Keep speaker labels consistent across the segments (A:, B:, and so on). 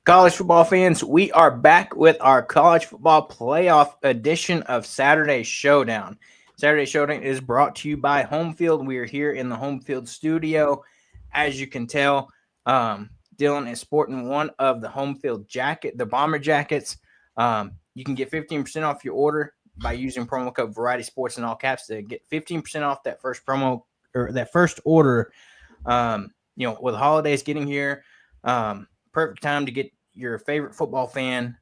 A: College football fans, we are back with our college football playoff edition of Saturday Showdown. Saturday Showdown is brought to you by Home Field. We are here in the Home Field studio. As you can tell, Dillon is sporting one of the Home Field the bomber jackets. You can get 15% off your order by using promo code Variety Sports in all caps to get 15% off that first promo or that first order. With the holidays getting here, perfect time to get your favorite football fan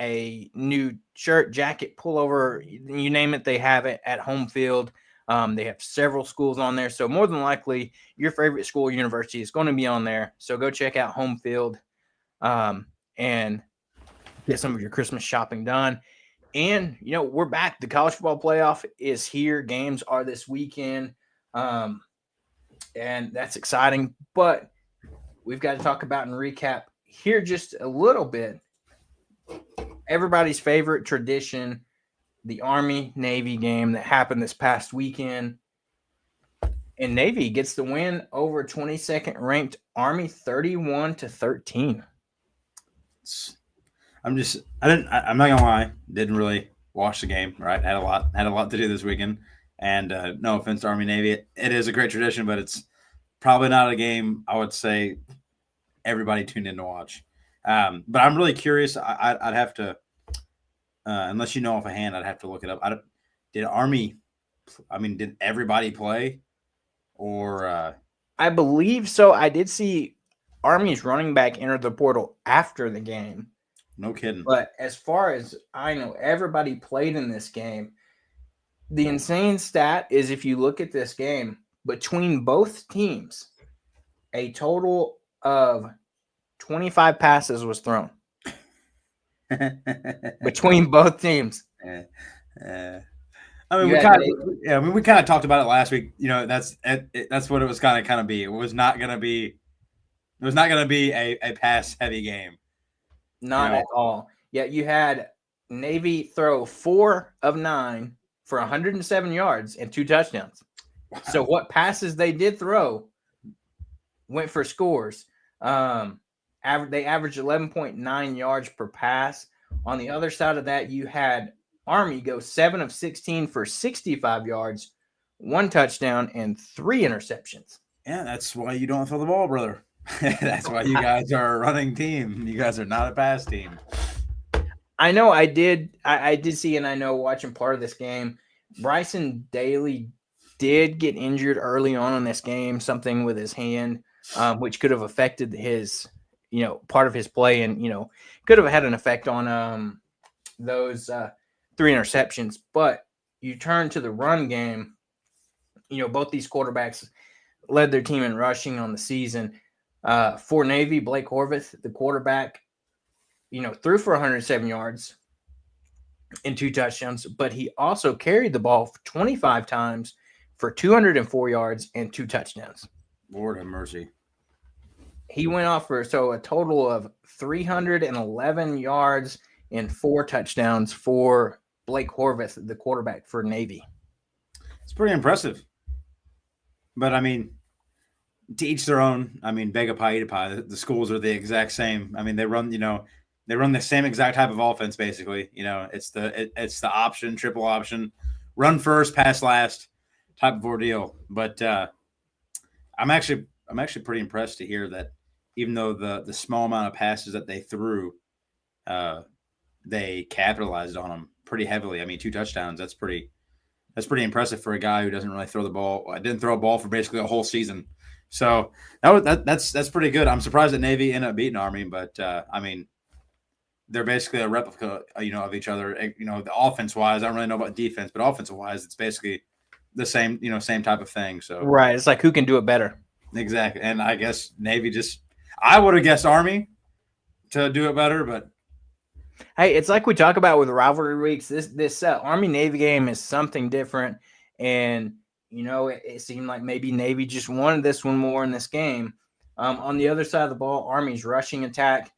A: a new shirt, jacket, pullover, you name it, they have it at Home Field. They have several schools on there, so more than likely your favorite school or university is going to be on there. So go check out Home Field and get some of your Christmas shopping done. And, we're back. The college football playoff is here. Games are this weekend, and that's exciting. But we've got to talk about and recap here just a little bit. Everybody's favorite tradition, the Army-Navy game that happened this past weekend. And Navy gets the win over 22nd ranked Army 31-13.
B: I'm not gonna lie, didn't really watch the game, right? Had a lot to do this weekend. And no offense to Army Navy. It is a great tradition, but it's probably not a game I would say everybody tuned in to watch. But I'm really curious. I'd have to, unless you know offhand, I'd have to look it up. Did everybody play? Or
A: I believe so. I did see Army's running back enter the portal after the game.
B: No kidding.
A: But as far as I know, everybody played in this game. The insane stat is if you look at this game, between both teams, a total of 25 passes was thrown between both teams.
B: We kind of talked about it last week. That's what it was going to be. It was not going to be a pass heavy game.
A: Not at all. Yeah, you had Navy throw 4 of 9 for 107 yards and 2 touchdowns. Wow. So what passes they did throw went for scores. They averaged 11.9 yards per pass. On the other side of that, you had Army go 7 of 16 for 65 yards, 1 touchdown, and 3 interceptions.
B: Yeah, that's why you don't throw the ball, brother. That's why you guys are a running team. You guys are not a pass team.
A: I know I did see, and I know watching part of this game, Bryson Daly did get injured early on in this game, something with his hand, which could have affected his, part of his play and, could have had an effect on those 3 interceptions. But you turn to the run game, both these quarterbacks led their team in rushing on the season. For Navy, Blake Horvath, the quarterback, threw for 107 yards and 2 touchdowns, but he also carried the ball 25 times for 204 yards and 2 touchdowns.
B: Lord have mercy.
A: He went off for a total of 311 yards and 4 touchdowns for Blake Horvath, the quarterback for Navy.
B: It's pretty impressive. But, to each their own. Bega pie, eat a pie. The schools are the exact same. They run the same exact type of offense, basically. It's the option, triple option, run first, pass last type of ordeal. But I'm actually pretty impressed to hear that even though the small amount of passes that they threw, they capitalized on them pretty heavily. 2 touchdowns. That's pretty impressive for a guy who doesn't really throw the ball. I didn't throw a ball for basically a whole season. So that's pretty good. I'm surprised that Navy ended up beating Army, but they're basically a replica, of each other. The offense wise, I don't really know about defense, but offensive wise, it's basically the same, same type of thing. So
A: right, it's like who can do it better.
B: Exactly, and I guess Navy I would have guessed Army to do it better, but
A: hey, it's like we talk about with rivalry weeks. This Army Navy game is something different, and it seemed like maybe Navy just wanted this one more in this game. On the other side of the ball, Army's rushing attack,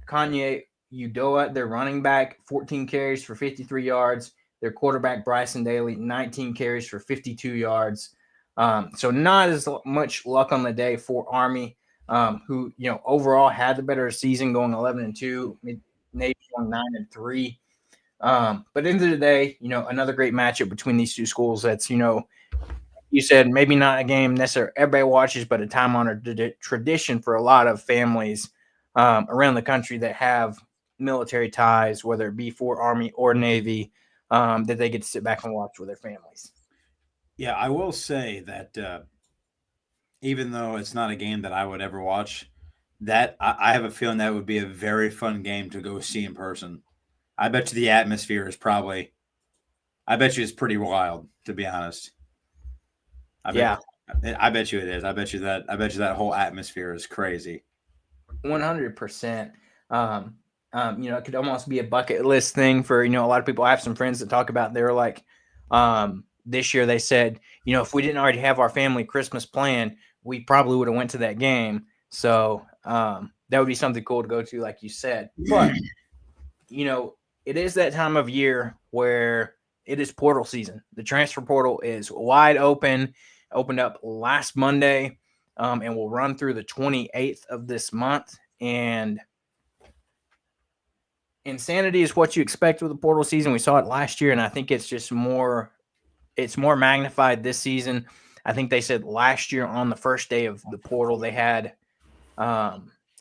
A: Kanye Udoa, their running back, 14 carries for 53 yards. Their quarterback, Bryson Daly, 19 carries for 52 yards. So not as much luck on the day for Army. who overall had the better season, going 11-2. Navy going 9-3. But at the end of the day, another great matchup between these two schools. That's you said maybe not a game necessarily everybody watches, but a time-honored tradition for a lot of families around the country that have military ties, whether it be for Army or Navy, that they get to sit back and watch with their families.
B: Yeah, I will say that even though it's not a game that I would ever watch, that I have a feeling that would be a very fun game to go see in person. I bet you the atmosphere is probably, I bet you it's pretty wild, to be honest. I bet you it is. I bet you that whole atmosphere is crazy.
A: 100%. It could almost be a bucket list thing for, a lot of people. I have some friends that talk about, they're like, this year they said, if we didn't already have our family Christmas plan, we probably would have went to that game. So that would be something cool to go to, like you said. But, it is that time of year where it is portal season. The transfer portal is wide open, opened up last Monday, and will run through the 28th of this month. And insanity is what you expect with the portal season. We saw it last year, and I think it's just more magnified this season. I think they said last year on the first day of the portal, they had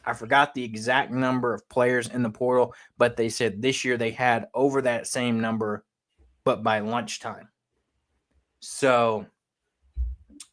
A: I forgot the exact number of players in the portal, but they said this year they had over that same number, but by lunchtime. So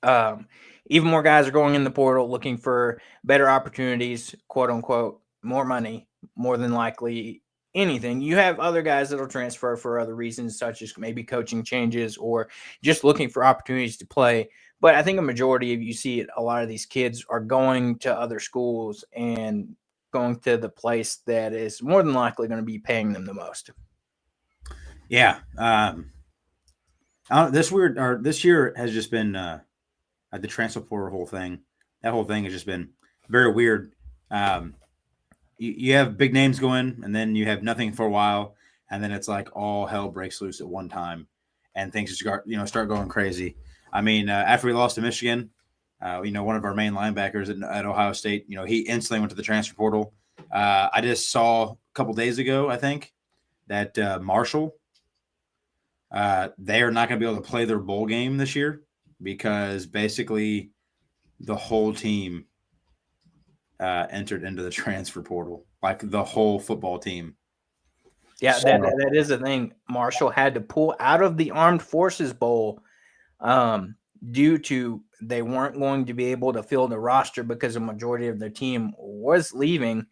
A: even more guys are going in the portal looking for better opportunities, quote unquote, more money, more than likely anything. You have other guys that'll transfer for other reasons, such as maybe coaching changes or just looking for opportunities to play. But I think a majority of you see it, a lot of these kids are going to other schools and going to the place that is more than likely going to be paying them the most.
B: Yeah. This year has just been the transfer portal whole thing. That whole thing has just been very weird. You have big names going, and then you have nothing for a while, and then it's like all hell breaks loose at one time, and things just start going crazy. I mean, after we lost to Michigan, one of our main linebackers at Ohio State, he instantly went to the transfer portal. I just saw a couple days ago, I think, that Marshall, they are not going to be able to play their bowl game this year because basically the whole team entered into the transfer portal, like the whole football team.
A: Yeah, that is a thing. Marshall had to pull out of the Armed Forces Bowl due to they weren't going to be able to fill the roster because a majority of their team was leaving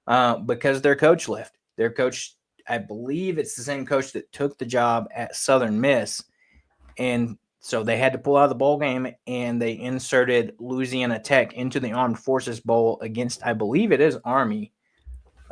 A: because their coach left. Their coach, I believe it's the same coach that took the job at Southern Miss. And so they had to pull out of the bowl game, and they inserted Louisiana Tech into the Armed Forces Bowl against, I believe it is Army.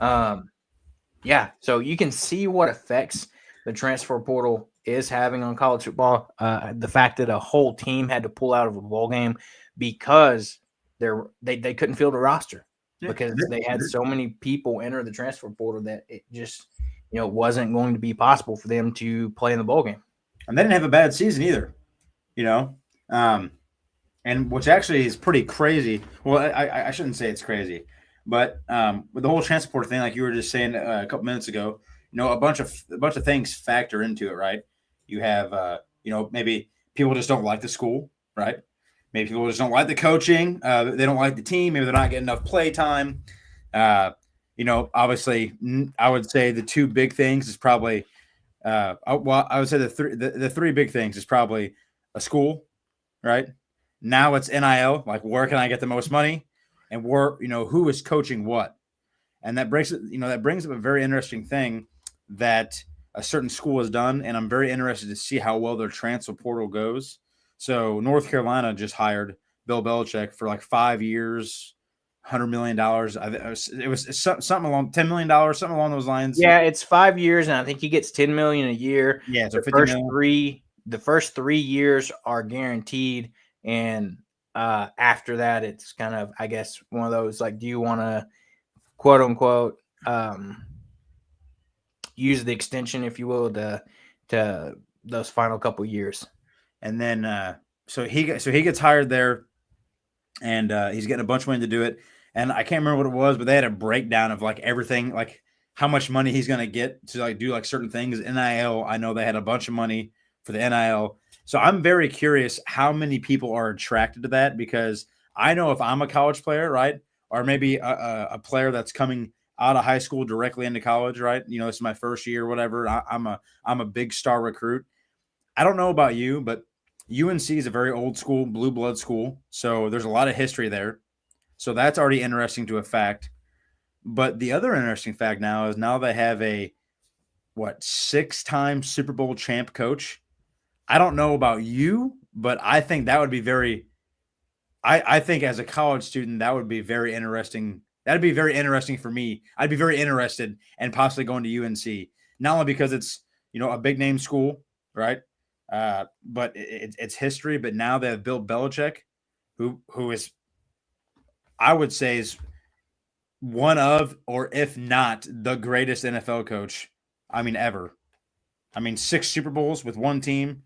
A: Yeah, so you can see what effects the transfer portal is having on college football. The fact that a whole team had to pull out of a bowl game because they couldn't fill the roster because they had so many people enter the transfer portal that it just wasn't going to be possible for them to play in the bowl game.
B: And they didn't have a bad season either, and which actually is pretty crazy. Well, I shouldn't say it's crazy, but with the whole transfer portal thing, like you were just saying a couple minutes ago, a bunch of things factor into it, right? You have, maybe people just don't like the school, right? Maybe people just don't like the coaching. They don't like the team. Maybe they're not getting enough play time. Obviously, I would say the two big things is probably, I would say the three big things is probably a school, right? Now it's NIL, like where can I get the most money, and who is coaching what, and that brings up a very interesting thing that a certain school has done, and I'm very interested to see how well their transfer portal goes. So North Carolina just hired Bill Belichick for like 5 years, $100 million. It was something along $10 million, something along those lines.
A: Yeah, it's 5 years, and I think he gets $10 million a year.
B: Yeah, so
A: the first 3 years are guaranteed, and after that, it's kind of, I guess, one of those like, do you want to quote unquote use the extension, if you will, to those final couple years.
B: And then so he gets hired there, and he's getting a bunch of money to do it. and I can't remember what it was, but they had a breakdown of like everything, like how much money he's going to get to like do like certain things. NIL, I know they had a bunch of money for the NIL. So I'm very curious how many people are attracted to that, because I know if I'm a college player, right, or maybe a player that's coming out of high school directly into college, right? You know, this is my first year or whatever. I'm a big star recruit. I don't know about you, but UNC is a very old school, blue blood school. So there's a lot of history there. So that's already interesting to a fact. But the other interesting fact now is now they have a, what, 6-time Super Bowl champ coach. I don't know about you, but I think that would be I think as a college student, that would be very interesting. That'd be very interesting for me. I'd be very interested in possibly going to UNC, not only because it's, a big name school, right? But it's history. But now they have Bill Belichick, who is, I would say, is one of, or if not the greatest NFL coach, ever. 6 Super Bowls with one team.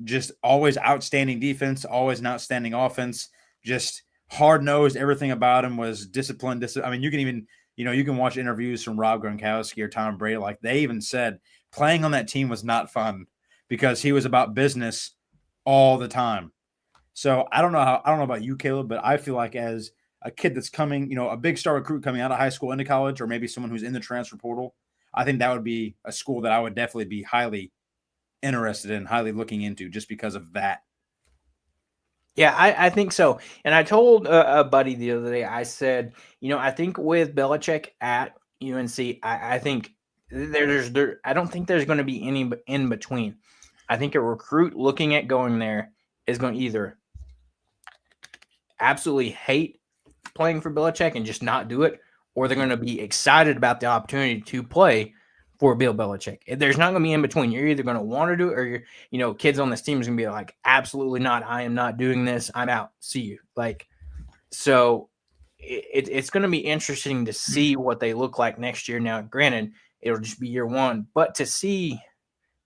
B: Just always outstanding defense, always an outstanding offense, just hard-nosed. Everything about him was disciplined. You can even, you can watch interviews from Rob Gronkowski or Tom Brady. Like, they even said playing on that team was not fun because he was about business all the time. So I don't know about you, Caleb, but I feel like as a kid that's coming, a big star recruit coming out of high school into college, or maybe someone who's in the transfer portal, I think that would be a school that I would definitely be highly interested in, highly looking into, just because of that.
A: Yeah, I think so. And I told a buddy the other day, I said, I think with Belichick at UNC, I think I don't think there's going to be any in between. I think a recruit looking at going there is going to either absolutely hate playing for Belichick and just not do it, or they're going to be excited about the opportunity to play for Bill Belichick. There's not going to be in between. You're either going to want to do it, or you're, kids on this team is going to be like, absolutely not. I am not doing this. I'm out. See you. So it's going to be interesting to see what they look like next year. Now, granted, it'll just be year one, but to see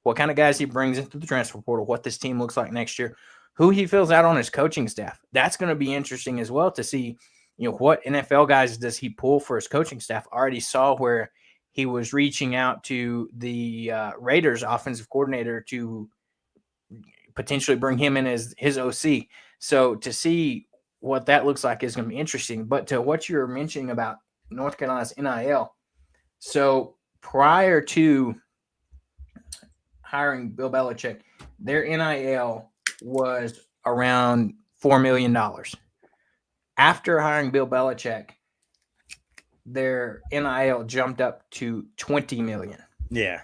A: what kind of guys he brings into the transfer portal, what this team looks like next year, who he fills out on his coaching staff, that's going to be interesting as well to see, what NFL guys does he pull for his coaching staff. I already saw where he was reaching out to the Raiders offensive coordinator to potentially bring him in as his OC. So to see what that looks like is going to be interesting. But to what you were mentioning about North Carolina's NIL, so prior to hiring Bill Belichick, their NIL was around $4 million. After hiring Bill Belichick, their NIL jumped up to $20 million.
B: Yeah.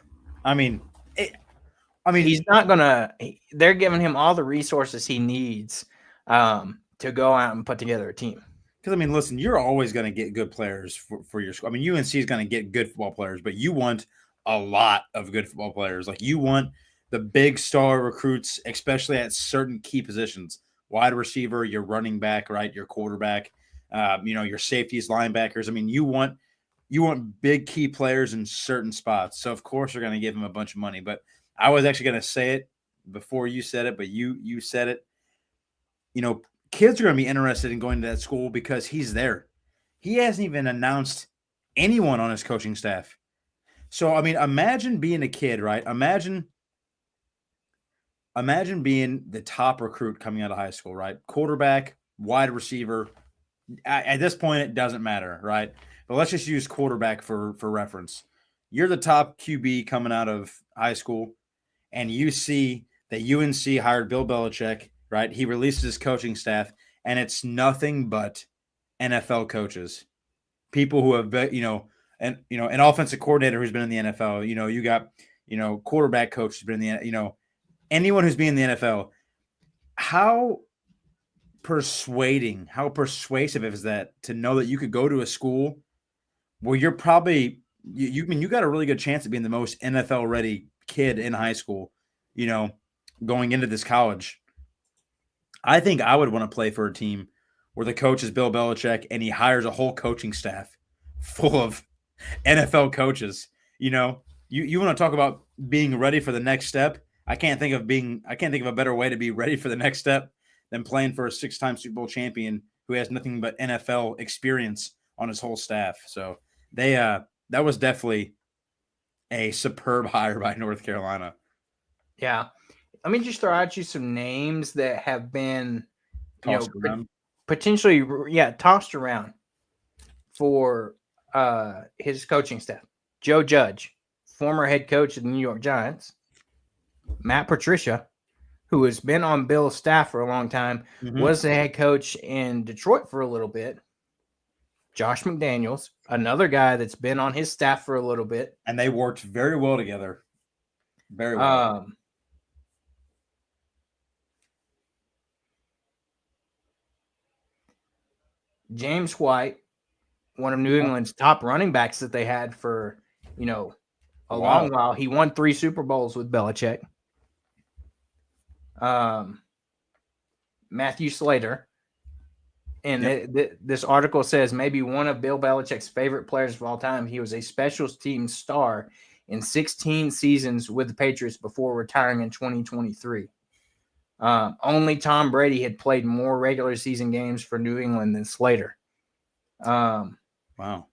A: He's not gonna. They're giving him all the resources he needs to go out and put together a team.
B: Because listen, you're always going to get good players for your school. UNC is going to get good football players, but you want a lot of good football players. Like, you want the big star recruits, especially at certain key positions: wide receiver, your running back, right, your quarterback, your safeties, linebackers. You want big key players in certain spots. So of course they're going to give him a bunch of money. But I was actually going to say it before you said it, but you said it. Kids are going to be interested in going to that school because he's there. He hasn't even announced anyone on his coaching staff. So, imagine being a kid, right? Imagine being the top recruit coming out of high school, right? Quarterback, wide receiver. At this point, it doesn't matter, right? But let's just use quarterback for reference. You're the top QB coming out of high school, and you see that UNC hired Bill Belichick, right? He releases his coaching staff, and it's nothing but NFL coaches, people who have been, an offensive coordinator who's been in the NFL. You got, quarterback coach who's been in the, anyone who's been in the NFL. How persuasive is that to know that you could go to a school where you're probably you got a really good chance of being the most NFL ready kid in high school, going into this college. I think I would want to play for a team where the coach is Bill Belichick and he hires a whole coaching staff full of NFL coaches. You want to talk about being ready for the next step. I can't think of a better way to be ready for the next step than playing for a 6-time Super Bowl champion who has nothing but NFL experience on his whole staff. So they that was definitely a superb hire by North Carolina.
A: Yeah. Let me just throw out you some names that have been, potentially, tossed around for his coaching staff. Joe Judge, former head coach of the New York Giants. Matt Patricia, who has been on Bill's staff for a long time, was the head coach in Detroit for a little bit. Josh McDaniels, another guy that's been on his staff for a little bit.
B: And they worked very well together. Very well.
A: James White, one of New England's top running backs that they had for, a long while. He won 3 Super Bowls with Belichick. Matthew Slater. And this article says maybe one of Bill Belichick's favorite players of all time. He was a special teams star in 16 seasons with the Patriots before retiring in 2023. Only Tom Brady had played more regular season games for New England than Slater.
B: Wow.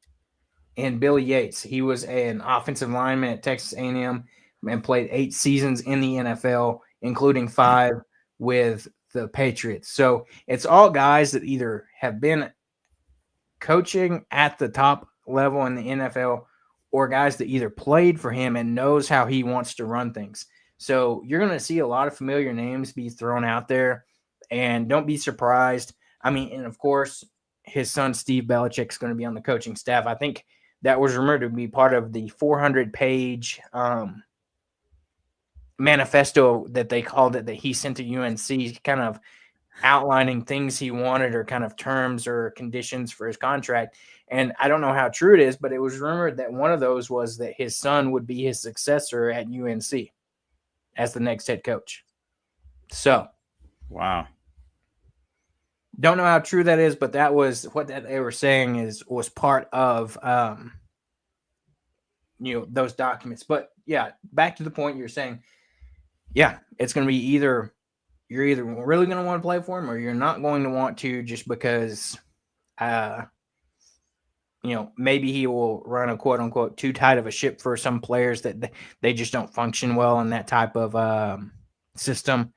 A: And Billy Yates, he was an offensive lineman at Texas A&M and played 8 seasons in the NFL, including 5 with the Patriots. So it's all guys that either have been coaching at the top level in the NFL or guys that either played for him and knows how he wants to run things. So you're going to see a lot of familiar names be thrown out there, and don't be surprised. I mean, and of course, his son, Steve Belichick, is going to be on the coaching staff. I think that was rumored to be part of the 400-page manifesto that they called it that he sent to UNC, kind of outlining things he wanted or kind of terms or conditions for his contract. And I don't know how true it is, but it was rumored that one of those was that his son would be his successor at UNC as the next head coach. So,
B: wow.
A: Don't know how true that is, but that was what they were saying was part of those documents. But yeah, back to the point you're saying. Yeah, it's going to be you're either really going to want to play for him or you're not going to want to, just because maybe he will run a quote unquote too tight of a ship for some players that they just don't function well in that type of system.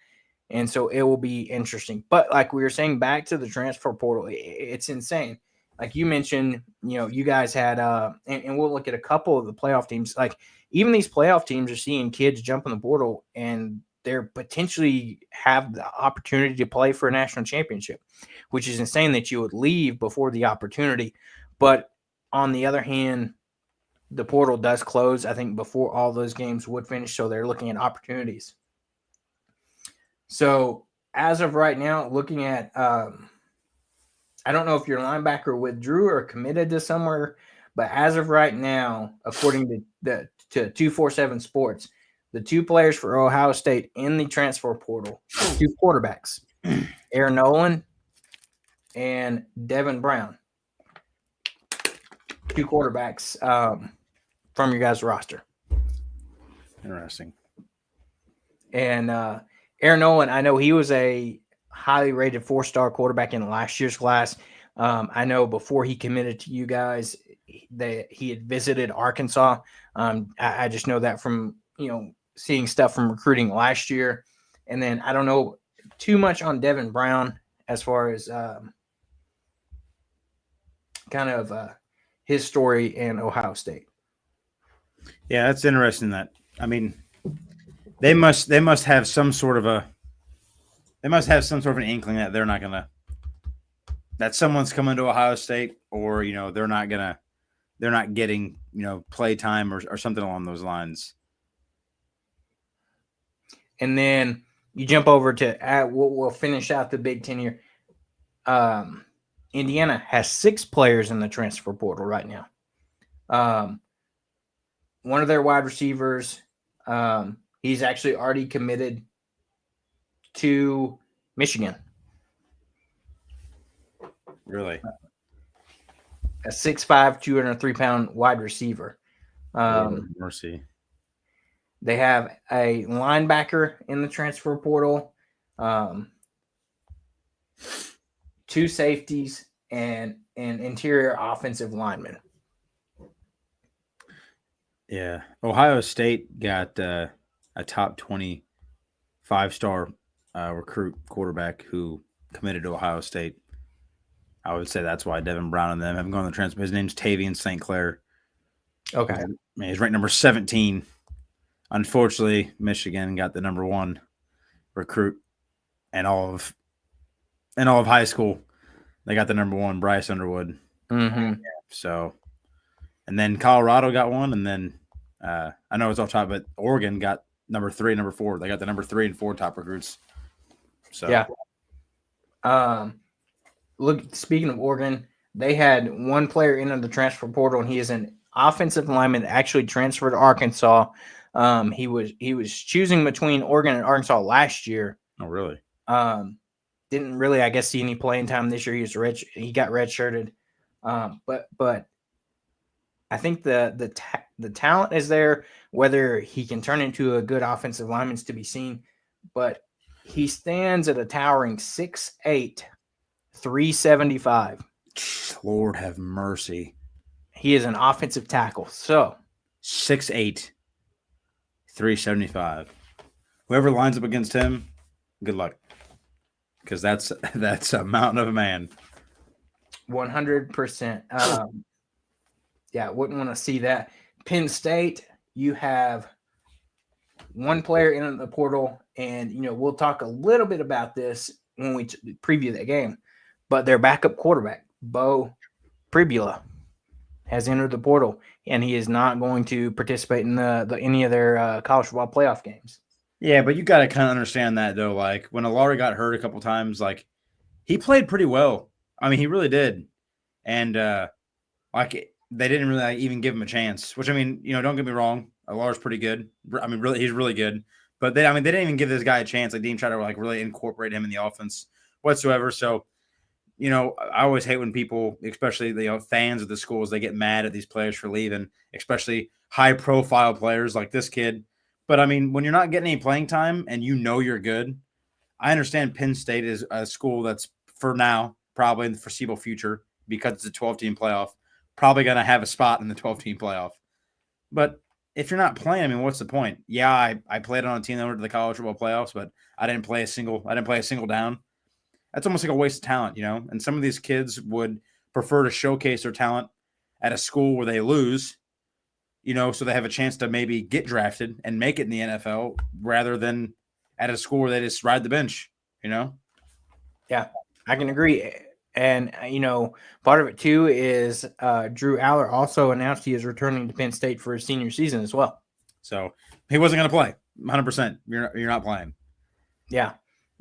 A: And so it will be interesting. But like we were saying, back to the transfer portal, it's insane. Like you mentioned, you guys had, and we'll look at a couple of the playoff teams. Like even these playoff teams are seeing kids jump in the portal and they're potentially have the opportunity to play for a national championship, which is insane that you would leave before the opportunity. But on the other hand, the portal does close, I think, before all those games would finish. So they're looking at opportunities. So as of right now, looking at, I don't know if your linebacker withdrew or committed to somewhere, but as of right now, according to 247 Sports, the 2 players for Ohio State in the transfer portal, 2 quarterbacks, Aaron Nolan and Devin Brown, 2 quarterbacks from your guys' roster.
B: Interesting.
A: And Aaron Nolan, I know he was a highly rated 4-star quarterback in last year's class. I know before he committed to you guys, he had visited Arkansas. I just know that from, seeing stuff from recruiting last year. And then I don't know too much on Devin Brown as far as his story in Ohio State.
B: Yeah, that's interesting. They must have some sort of an inkling that they're not gonna, that someone's coming to Ohio State, or they're not getting play time or something along those lines.
A: And then you jump over to we'll finish out the Big Ten here. Indiana has 6 players in the transfer portal right now. One of their wide receivers, he's actually already committed to Michigan.
B: Really?
A: A 6'5", 203-pound wide receiver.
B: Mercy.
A: They have a linebacker in the transfer portal. 2 safeties, and an interior offensive lineman.
B: Yeah. Ohio State got a top 20 5-star recruit quarterback who committed to Ohio State. I would say that's why Devin Brown and them haven't gone on the transfer. His name's Tavian St. Clair.
A: Okay.
B: He's ranked number 17. Unfortunately, Michigan got the number 1 recruit in all of high school. They got the number 1, Bryce Underwood.
A: Mm-hmm.
B: So, and then Colorado got one, and then I know it's off top, but Oregon got number 3, number 4. They got the number 3 and 4 top recruits. So
A: yeah. Look, speaking of Oregon, they had 1 player into the transfer portal, and he is an offensive lineman that actually transferred to Arkansas. He was choosing between Oregon and Arkansas last year.
B: Oh, really?
A: Didn't really, I guess, see any playing time this year. He got redshirted. But I think the talent is there. Whether he can turn into a good offensive lineman is to be seen. But he stands at a towering 6'8", 375.
B: Lord have mercy.
A: He is an offensive tackle. So
B: 6'8", 375. Whoever lines up against him, good luck. Because that's a mountain of a man.
A: 100%. Wouldn't want to see that. Penn State, you have 1 player in the portal, and we'll talk a little bit about this when we preview that game. But their backup quarterback, Bo Pribula, has entered the portal, and he is not going to participate in any of their college football playoff games.
B: Yeah, but you got to kind of understand that, though. Like, when Alari got hurt a couple times, like, he played pretty well. I mean, he really did. And, they didn't really even give him a chance, which, I mean, don't get me wrong. Alari's pretty good. I mean, really, he's really good. But they didn't even give this guy a chance. Like, they didn't try to, really incorporate him in the offense whatsoever. So, I always hate when people, especially the fans of the schools, they get mad at these players for leaving, especially high-profile players like this kid. But, I mean, when you're not getting any playing time and you're good, I understand Penn State is a school that's, for now, probably in the foreseeable future, because it's a 12-team playoff, probably going to have a spot in the 12-team playoff. But if you're not playing, I mean, what's the point? Yeah, I played on a team that went to the college football playoffs, but I didn't play a single down. That's almost like a waste of talent, And some of these kids would prefer to showcase their talent at a school where they lose, so they have a chance to maybe get drafted and make it in the NFL rather than at a school where they just ride the bench,
A: Yeah, I can agree. And, part of it, too, is Drew Aller also announced he is returning to Penn State for his senior season as well.
B: So he wasn't going to play 100%. You're not playing.
A: Yeah.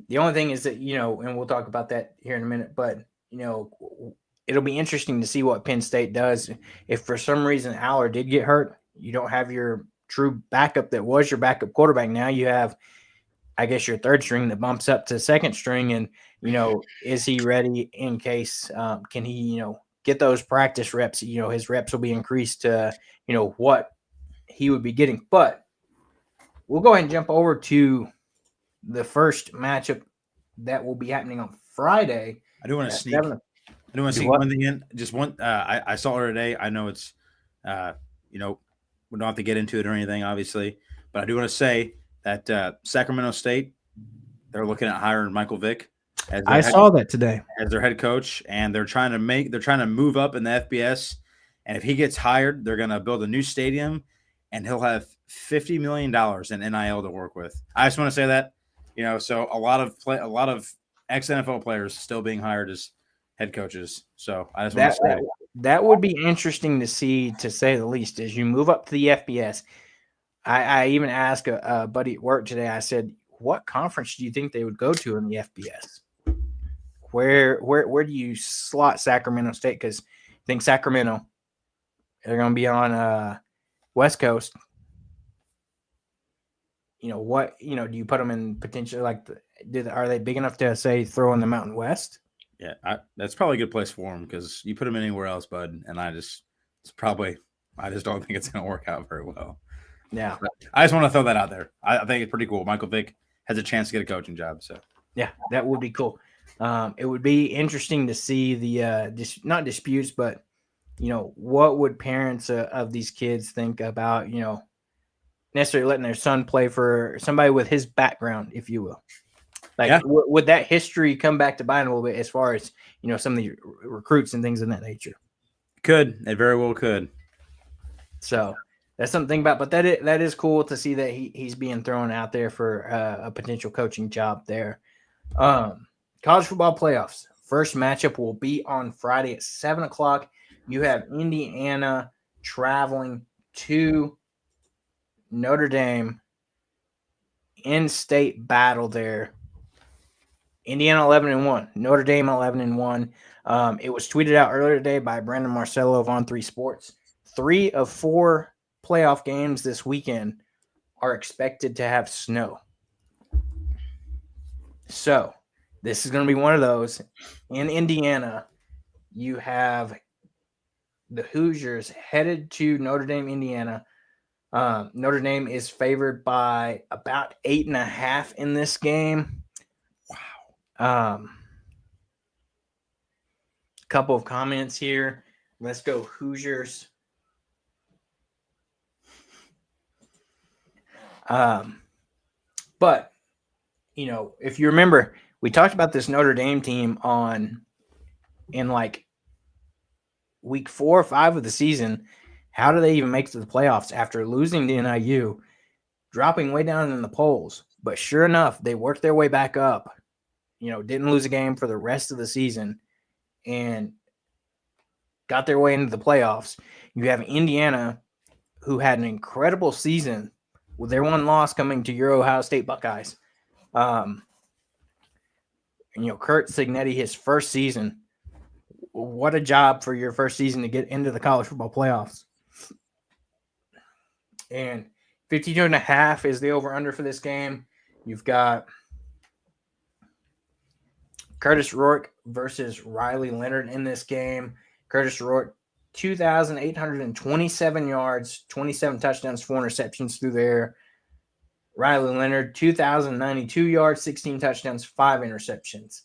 A: The only thing is that, and we'll talk about that here in a minute, but, it'll be interesting to see what Penn State does. If for some reason Aller did get hurt, you don't have your true backup that was your backup quarterback. Now you have, I guess, your 3rd string that bumps up to 2nd string. And, is he ready in case, can he, get those practice reps? His reps will be increased to, what he would be getting. But we'll go ahead and jump over to the first matchup that will be happening on Friday.
B: I do want to sneak one thing in. Just one. I saw her today. I know it's, we don't have to get into it or anything, obviously, but I do want to say that Sacramento State, they're looking at hiring Michael Vick.
A: I saw that today
B: as their head coach, and they're trying to move up in the FBS. And if he gets hired, they're going to build a new stadium, and he'll have $50 million in NIL to work with. I just want to say that, so a lot of ex-NFL players still being hired as head coaches. So I just want to say
A: that would be interesting to see, to say the least, as you move up to the FBS. I even asked a buddy at work today. I said, what conference do you think they would go to in the FBS? Where do you slot Sacramento State? Because I think Sacramento, they're going to be on West Coast. Do you put them in potentially are they big enough to say throw in the Mountain West?
B: Yeah, that's probably a good place for them, because you put them anywhere else, bud, and I just don't think it's going to work out very well.
A: Yeah,
B: but I just want to throw that out there. I think it's pretty cool. Michael Vick has a chance to get a coaching job. So
A: yeah, that would be cool. It would be interesting to see the not disputes, but what would parents of these kids think about necessarily letting their son play for somebody with his background, if you will. Like,
B: Yeah.
A: would that history come back to bite a little bit as far as some of the recruits and things of that nature?
B: Could. It very well could.
A: So that's something to think about. But that is cool to see that he's being thrown out there for a potential coaching job there. College football playoffs. First matchup will be on Friday at 7:00. You have Indiana traveling to Notre Dame. In-state battle there. Indiana 11-1, Notre Dame 11-1. It was tweeted out earlier today by Brandon Marcello of On3 Sports. 3 of 4 playoff games this weekend are expected to have snow. So this is going to be one of those. In Indiana, you have the Hoosiers headed to Notre Dame, Indiana. Notre Dame is favored by about 8.5 in this game. Wow. Couple of comments here. Let's go Hoosiers. But if you remember, we talked about this Notre Dame team in like week 4 or 5 of the season. How do they even make it to the playoffs after losing to NIU, dropping way down in the polls? But sure enough, they worked their way back up. Didn't lose a game for the rest of the season and got their way into the playoffs. You have Indiana, who had an incredible season with their one loss coming to your Ohio State Buckeyes. Kurt Cignetti, his first season. What a job for your first season to get into the college football playoffs. And 52.5 is the over-under for this game. You've got Curtis Rourke versus Riley Leonard in this game. Curtis Rourke, 2,827 yards, 27 touchdowns, 4 interceptions through there. Riley Leonard, 2,092 yards, 16 touchdowns, 5 interceptions.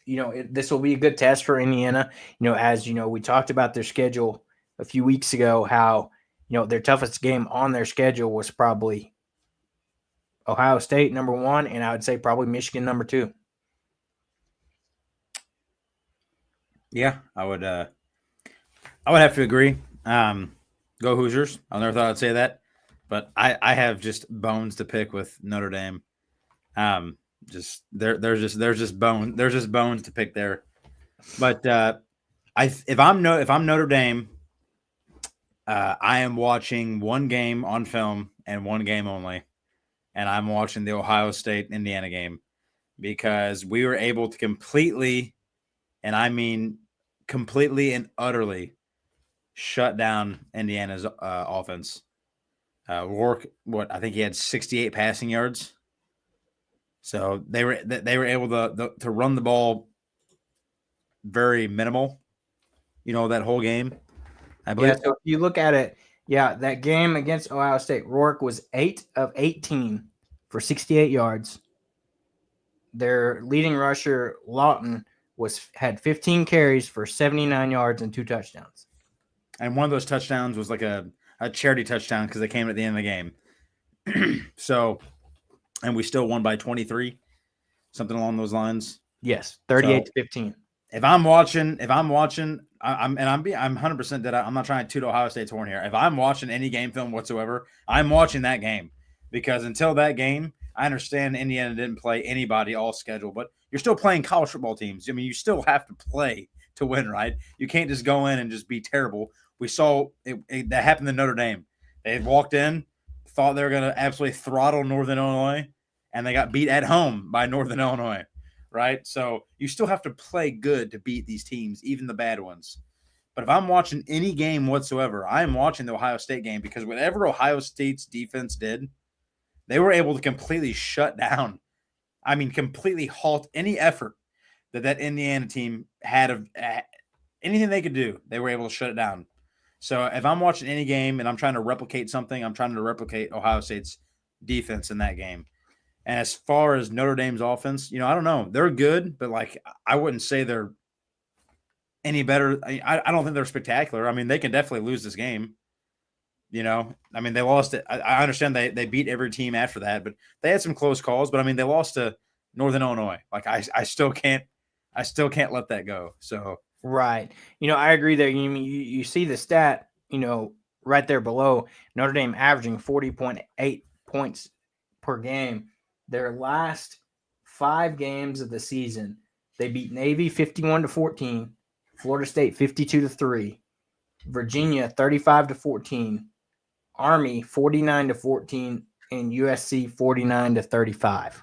A: This will be a good test for Indiana. As we talked about their schedule a few weeks ago, how their toughest game on their schedule was probably Ohio State number 1, and I would say probably Michigan number 2.
B: Yeah, I would have to agree. Go Hoosiers. I never thought I'd say that, but I have just bones to pick with Notre Dame. There's just bones to pick there. But if I'm Notre Dame, I am watching one game on film and one game only, and I'm watching the Ohio State Indiana game because we were able to completely, and I mean completely and utterly, shut down Indiana's offense. Rourke, I think he had 68 passing yards. So they were able to run the ball very minimal, that whole game. I believe.
A: Yeah, so if you look at it, that game against Ohio State, Rourke was 8 of 18 for 68 yards. Their leading rusher, Lawton, had 15 carries for 79 yards and 2 touchdowns.
B: And one of those touchdowns was like a charity touchdown because they came at the end of the game. So, and we still won by 23, something along those lines.
A: Yes, 38-15.
B: If I'm watching, I'm 100% that I'm not trying to toot Ohio State's horn here. If I'm watching any game film whatsoever, I'm watching that game because until that game, I understand Indiana didn't play anybody all schedule, but you're still playing college football teams. I mean, you still have to play to win, right? You can't just go in and just be terrible. We saw that happened to Notre Dame. They walked in, thought they were going to absolutely throttle Northern Illinois, and they got beat at home by Northern Illinois. Right? So you still have to play good to beat these teams, even the bad ones. But if I'm watching any game whatsoever, I am watching the Ohio State game because whatever Ohio State's defense did, they were able to completely shut down. I mean, completely halt any effort that Indiana team had of anything they could do. They were able to shut it down. So if I'm watching any game and I'm trying to replicate something, I'm trying to replicate Ohio State's defense in that game. And as far as Notre Dame's offense, I don't know. They're good, but like I wouldn't say they're any better. I don't think they're spectacular. I mean, they can definitely lose this game. I mean, they lost it. I understand they beat every team after that, but they had some close calls. But I mean, they lost to Northern Illinois. Like I still can't let that go. So
A: right. I agree there. You see the stat, right there below, Notre Dame averaging 40.8 points per game. Their last 5 games of the season, they beat Navy 51-14, Florida State 52-3, Virginia 35-14, Army 49-14, and USC 49-35.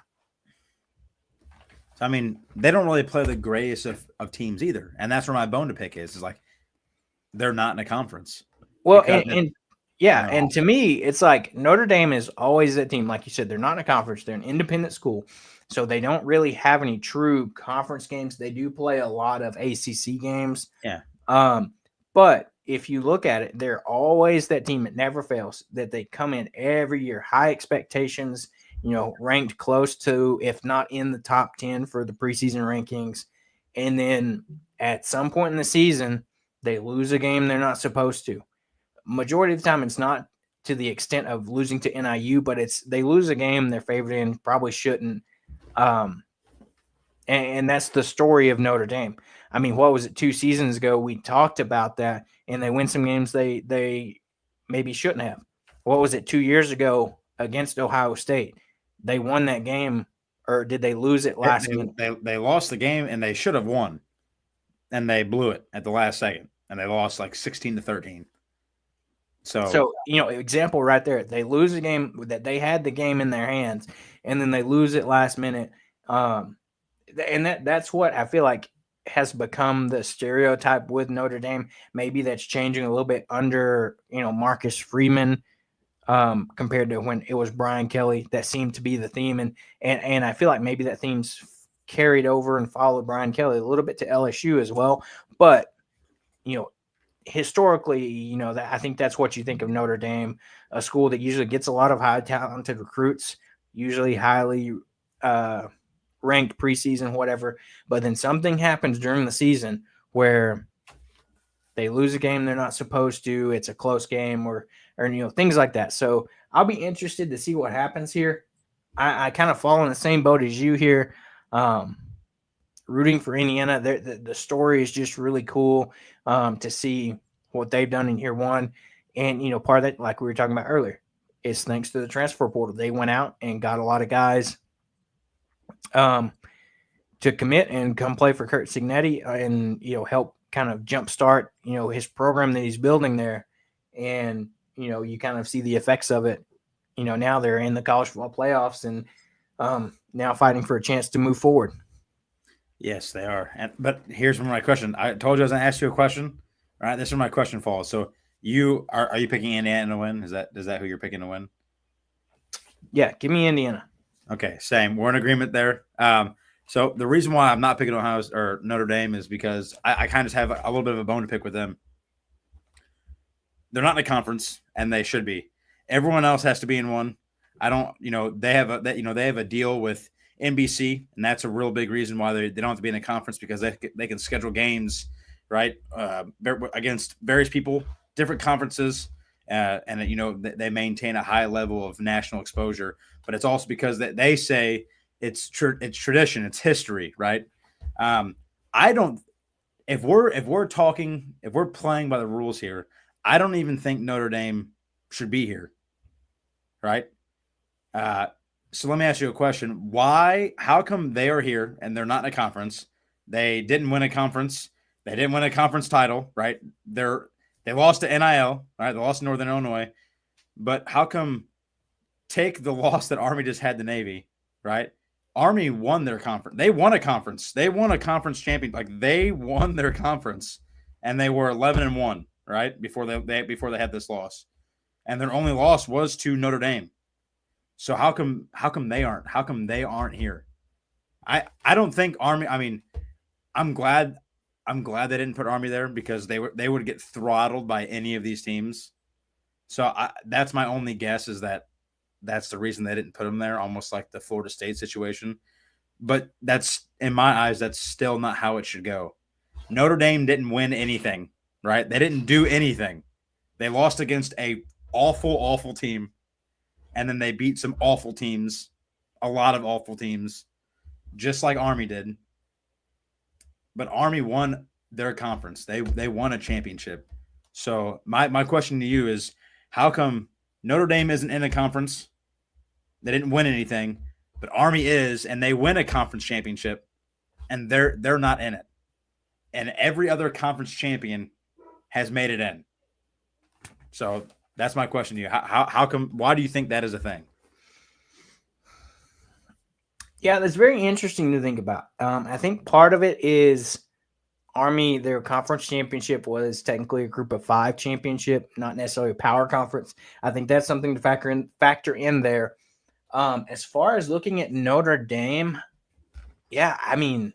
B: I mean, they don't really play the greatest of teams either, and that's where my bone to pick is like they're not in a conference.
A: Well, and to me, it's like Notre Dame is always that team. Like you said, they're not in a conference; they're an independent school, so they don't really have any true conference games. They do play a lot of ACC games.
B: Yeah.
A: But if you look at it, they're always that team that never fails. That they come in every year, high expectations. Ranked close to, if not in the top 10 for the preseason rankings. And then at some point in the season, they lose a game they're not supposed to. Majority of the time, it's not to the extent of losing to NIU, but they lose a game they're favored in, probably shouldn't. And that's the story of Notre Dame. I mean, what was it, 2 seasons ago? We talked about that, and they win some games they maybe shouldn't have. What was it, 2 years ago against Ohio State? They won that game, or did they lose it last minute?
B: They lost the game, and they should have won, and they blew it at the last second, and they lost like 16-13. So
A: example right there. They lose a game that they had the game in their hands, and then they lose it last minute. And that's what I feel like has become the stereotype with Notre Dame. Maybe that's changing a little bit under Marcus Freeman. Compared to when it was Brian Kelly, that seemed to be the theme. And I feel like maybe that theme's carried over and followed Brian Kelly a little bit to LSU as well. But, historically, that I think that's what you think of Notre Dame, a school that usually gets a lot of high talented recruits, usually highly ranked preseason, whatever. But then something happens during the season where they lose a game they're not supposed to. It's a close game or things like that. So I'll be interested to see what happens here. I kind of fall in the same boat as you here. Rooting for Indiana. The story is just really cool to see what they've done in year one. And, part of that, like we were talking about earlier, is thanks to the transfer portal. They went out and got a lot of guys to commit and come play for Kurt Cignetti and, help kind of jumpstart, his program that he's building there. And, you kind of see the effects of it. Now they're in the college football playoffs and now fighting for a chance to move forward.
B: Yes, they are. But here's my question. I told you I was going to ask you a question. All right, this is where my question falls. So are you picking Indiana to win? Is that who you're picking to win?
A: Yeah, give me Indiana.
B: Okay, same. We're in agreement there. So the reason why I'm not picking Notre Dame is because I kind of have a little bit of a bone to pick with them. They're not in a conference, and they should be. Everyone else has to be in one. I don't. They have a deal with NBC, and that's a real big reason why they don't have to be in a conference because they can schedule games, right, against various people, different conferences, and they maintain a high level of national exposure. But it's also because they say it's tradition, it's history, right? I don't. If we're playing by the rules here, I don't even think Notre Dame should be here, right? So let me ask you a question. How come they are here and they're not in a conference? They didn't win a conference. They didn't win a conference title, right? They lost to NIL, right? They lost to Northern Illinois. But how come take the loss that Army just had to Navy, right? Army won their conference. They won a conference. They won a conference champion. Like they won their conference and they were 11-1, right? Before they had this loss. And their only loss was to Notre Dame. So how come they aren't here? I don't think Army. I mean, I'm glad they didn't put Army there because they would get throttled by any of these teams. So that's my only guess is that that's the reason they didn't put him there, almost like the Florida State situation. But that's, in my eyes, that's still not how it should go. Notre Dame didn't win anything, right? They didn't do anything. They lost against a awful team, and then they beat some awful teams, a lot of awful teams, just like Army did. But Army won their conference. They won a championship. So my question to you is, how come Notre Dame isn't in a conference? They didn't win anything, but Army is, and they win a conference championship, and they're not in it. And every other conference champion has made it in. So that's my question to you. How come? Why do you think that is a thing?
A: Yeah, that's very interesting to think about. I think part of it is Army, their conference championship was technically a group of 5 championship, not necessarily a power conference. I think that's something to factor in there. As far as looking at Notre Dame, yeah, I mean,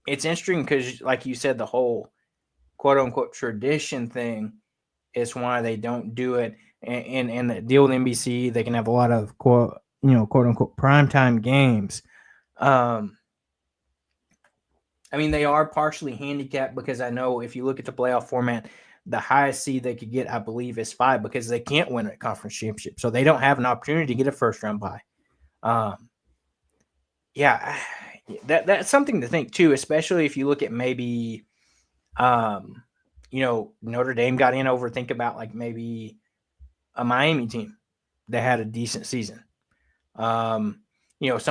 A: it's interesting because, like you said, the whole quote unquote tradition thing is why they don't do it. And the deal with NBC, they can have a lot of quote unquote primetime games. I mean, they are partially handicapped because I know if you look at the playoff format, the highest seed they could get, I believe, is 5 because they can't win a conference championship. So they don't have an opportunity to get a first-round bye. Yeah, that's something to think, too, especially if you look at maybe, Notre Dame got in over, think about like maybe a Miami team that had a decent season. Some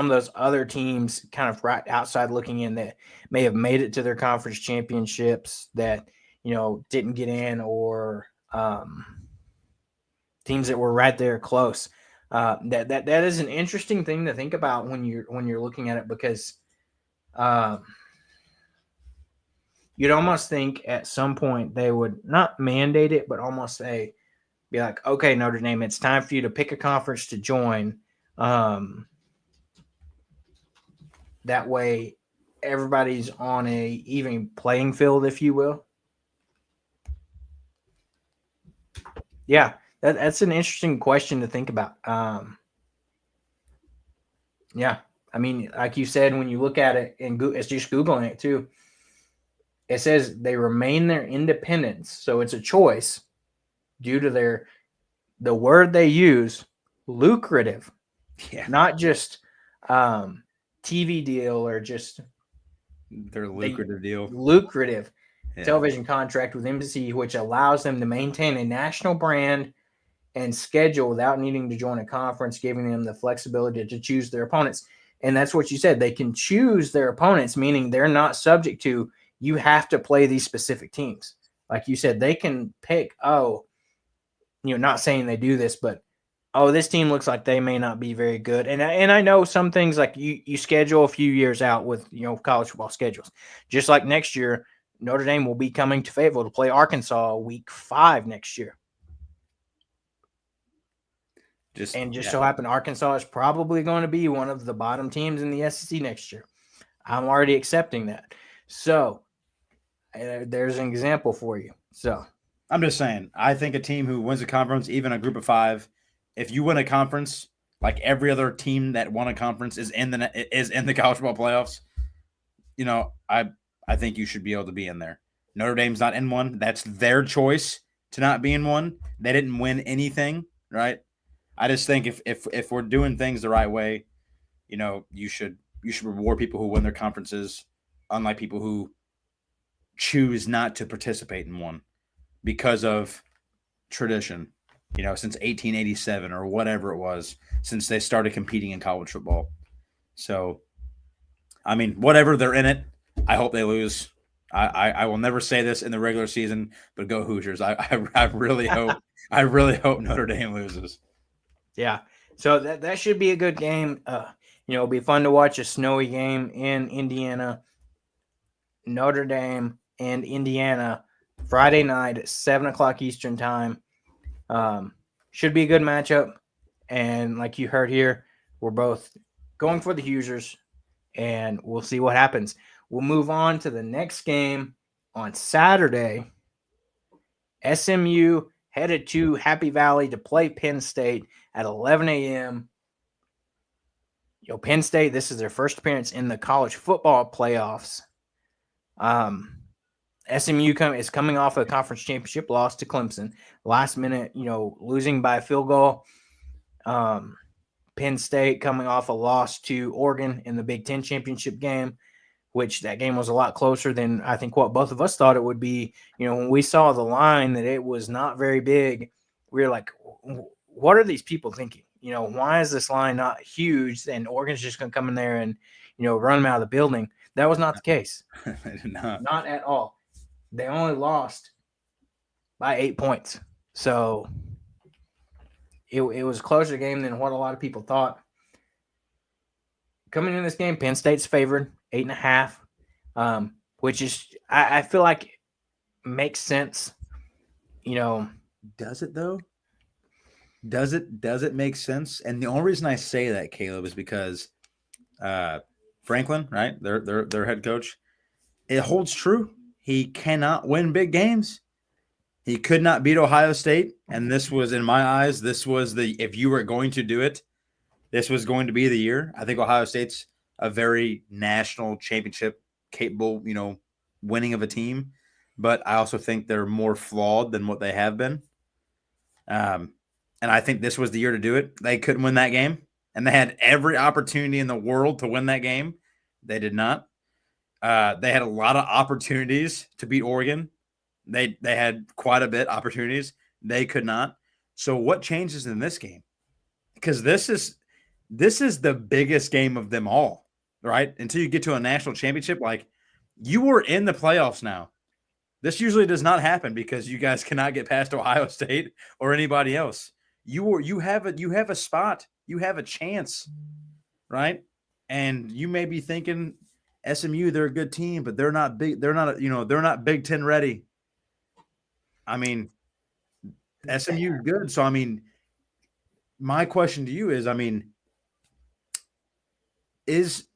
A: of those other teams kind of right outside looking in that may have made it to their conference championships that, didn't get in, or teams that were right there close. That is an interesting thing to think about when you're looking at it, because you'd almost think at some point they would not mandate it, but almost be like, okay, Notre Dame, it's time for you to pick a conference to join. That way everybody's on a even playing field, if you will. Yeah, that's an interesting question to think about. Yeah, I mean, like you said, when you look at it, and it's just Googling it too, it says they remain their independence. So it's a choice due to the word they use, lucrative.
B: Yeah.
A: Not just TV deal or just
B: their lucrative deal.
A: Lucrative television contract with NBC, which allows them to maintain a national brand and schedule without needing to join a conference, giving them the flexibility to choose their opponents. And that's what you said. They can choose their opponents, meaning they're not subject to, you have to play these specific teams. Like you said, they can pick, not saying they do this, but this team looks like they may not be very good. And I know some things like you schedule a few years out with, college football schedules. Just like next year, Notre Dame will be coming to Fayetteville to play Arkansas week 5 next year. So happen Arkansas is probably going to be one of the bottom teams in the SEC next year. I'm already accepting that. So there's an example for you. So
B: I'm just saying, I think a team who wins a conference, even a group of 5, if you win a conference, like every other team that won a conference is in the college football playoffs, I think you should be able to be in there. Notre Dame's not in one. That's their choice to not be in one. They didn't win anything, right? I just think if we're doing things the right way, you should reward people who win their conferences, unlike people who choose not to participate in one because of tradition, since 1887 or whatever it was, since they started competing in college football. So, I mean, whatever, they're in it. I hope they lose. I will never say this in the regular season, but go Hoosiers. I really hope Notre Dame loses.
A: Yeah. So that should be a good game. It'll be fun to watch a snowy game in Indiana. Notre Dame and Indiana, Friday night at 7:00 Eastern time. Should be a good matchup. And like you heard here, we're both going for the Hoosiers, and we'll see what happens. We'll move on to the next game on Saturday. SMU headed to Happy Valley to play Penn State. at 11 a.m. Penn State, this is their first appearance in the college football playoffs. SMU is coming off a conference championship loss to Clemson. Last minute, losing by a field goal. Penn State coming off a loss to Oregon in the Big Ten championship game, which that game was a lot closer than I think what both of us thought it would be. When we saw the line that it was not very big, we were like, what are these people thinking? Why is this line not huge? And Oregon's just going to come in there and, run them out of the building. That was not the case. Not at all. They only lost by 8 points. So it was a closer game than what a lot of people thought. Coming in this game, Penn State's favored 8.5, which is I feel like makes sense.
B: Does it though? Does it make sense? And the only reason I say that, Caleb, is because Franklin, right? Their head coach, it holds true. He cannot win big games. He could not beat Ohio State, and this was, in my eyes, if you were going to do it, this was going to be the year. I think Ohio State's a very national championship capable, winning of a team, but I also think they're more flawed than what they have been. And I think this was the year to do it. They couldn't win that game, and they had every opportunity in the world to win that game. They did not. They had a lot of opportunities to beat Oregon. They had quite a bit opportunities. They could not. So what changes in this game? Because this is the biggest game of them all, right? Until you get to a national championship, like you are in the playoffs now. This usually does not happen because you guys cannot get past Ohio State or anybody else. You have a spot. You have a chance, right? And you may be thinking SMU, they're a good team, but they're not big. They're not Big Ten ready. I mean, SMU is good. So, my question to you is,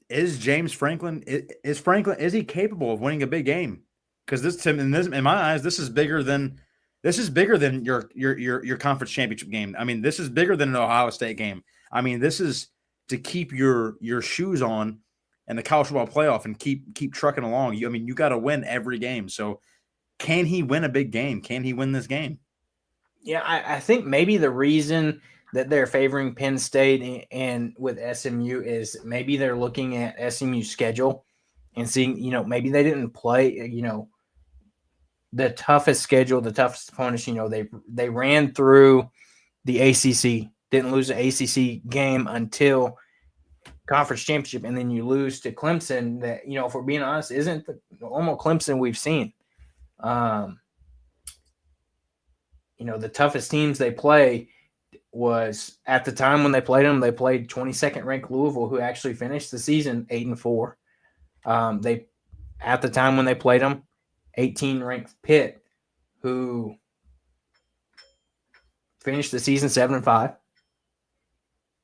B: is James Franklin, is he capable of winning a big game? Because in my eyes, this is bigger than your conference championship game. This is bigger than an Ohio State game. This is to keep your shoes on and the college football playoff and keep trucking along. You got to win every game. So can he win a big game? Can he win this game?
A: Yeah, I think maybe the reason that they're favoring Penn State and with SMU is maybe they're looking at SMU's schedule and seeing, maybe they didn't play, the toughest schedule, the toughest opponents. They ran through the ACC, didn't lose the ACC game until conference championship, and then you lose to Clemson that, if we're being honest, isn't the normal Clemson we've seen. The toughest teams they play was at the time when they played them, they played 22nd ranked Louisville, who actually finished the season 8-4. They, at the time when they played them, 18 ranked Pitt, who finished the season 7-5.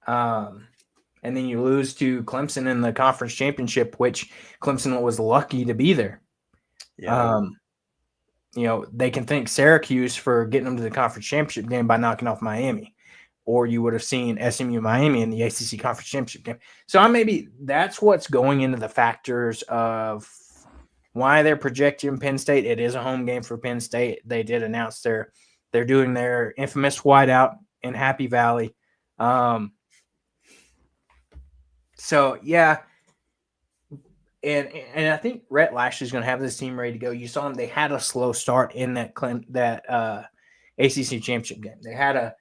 A: And then you lose to Clemson in the conference championship, which Clemson was lucky to be there.
B: Yeah.
A: They can thank Syracuse for getting them to the conference championship game by knocking off Miami, or you would have seen SMU Miami in the ACC conference championship game. So maybe that's what's going into the factors of why they're projecting Penn State. It is a home game for Penn State. They did announce they're doing their infamous whiteout in Happy Valley. So yeah. And I think Rhett Lashley's going to have this team ready to go. You saw them; they had a slow start in that ACC championship game. They had a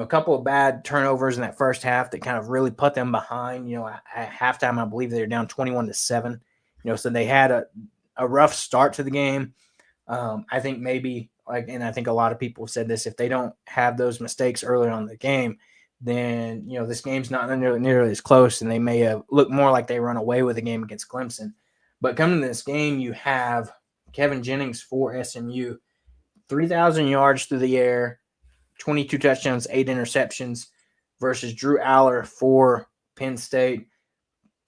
A: couple of bad turnovers in that first half that kind of really put them behind. At halftime, I believe they were down 21-7. So they had a rough start to the game. I think maybe and I think a lot of people said this: if they don't have those mistakes early on in the game, then this game's not nearly as close, and they may have looked more like they run away with the game against Clemson. But coming to this game, you have Kevin Jennings for SMU, 3,000 yards through the air, 22 touchdowns, 8 interceptions, versus Drew Aller for Penn State,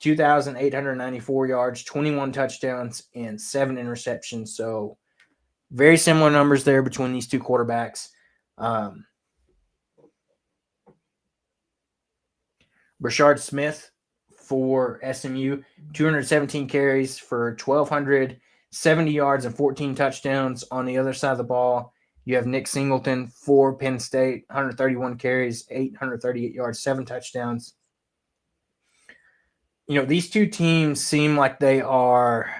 A: 2,894 yards, 21 touchdowns, and 7 interceptions. So very similar numbers there between these two quarterbacks. Brashard Smith for SMU, 217 carries for 1,270 yards and 14 touchdowns. On the other side of the ball, you have Nick Singleton for Penn State, 131 carries, 838 yards, 7 touchdowns. These two teams seem like they are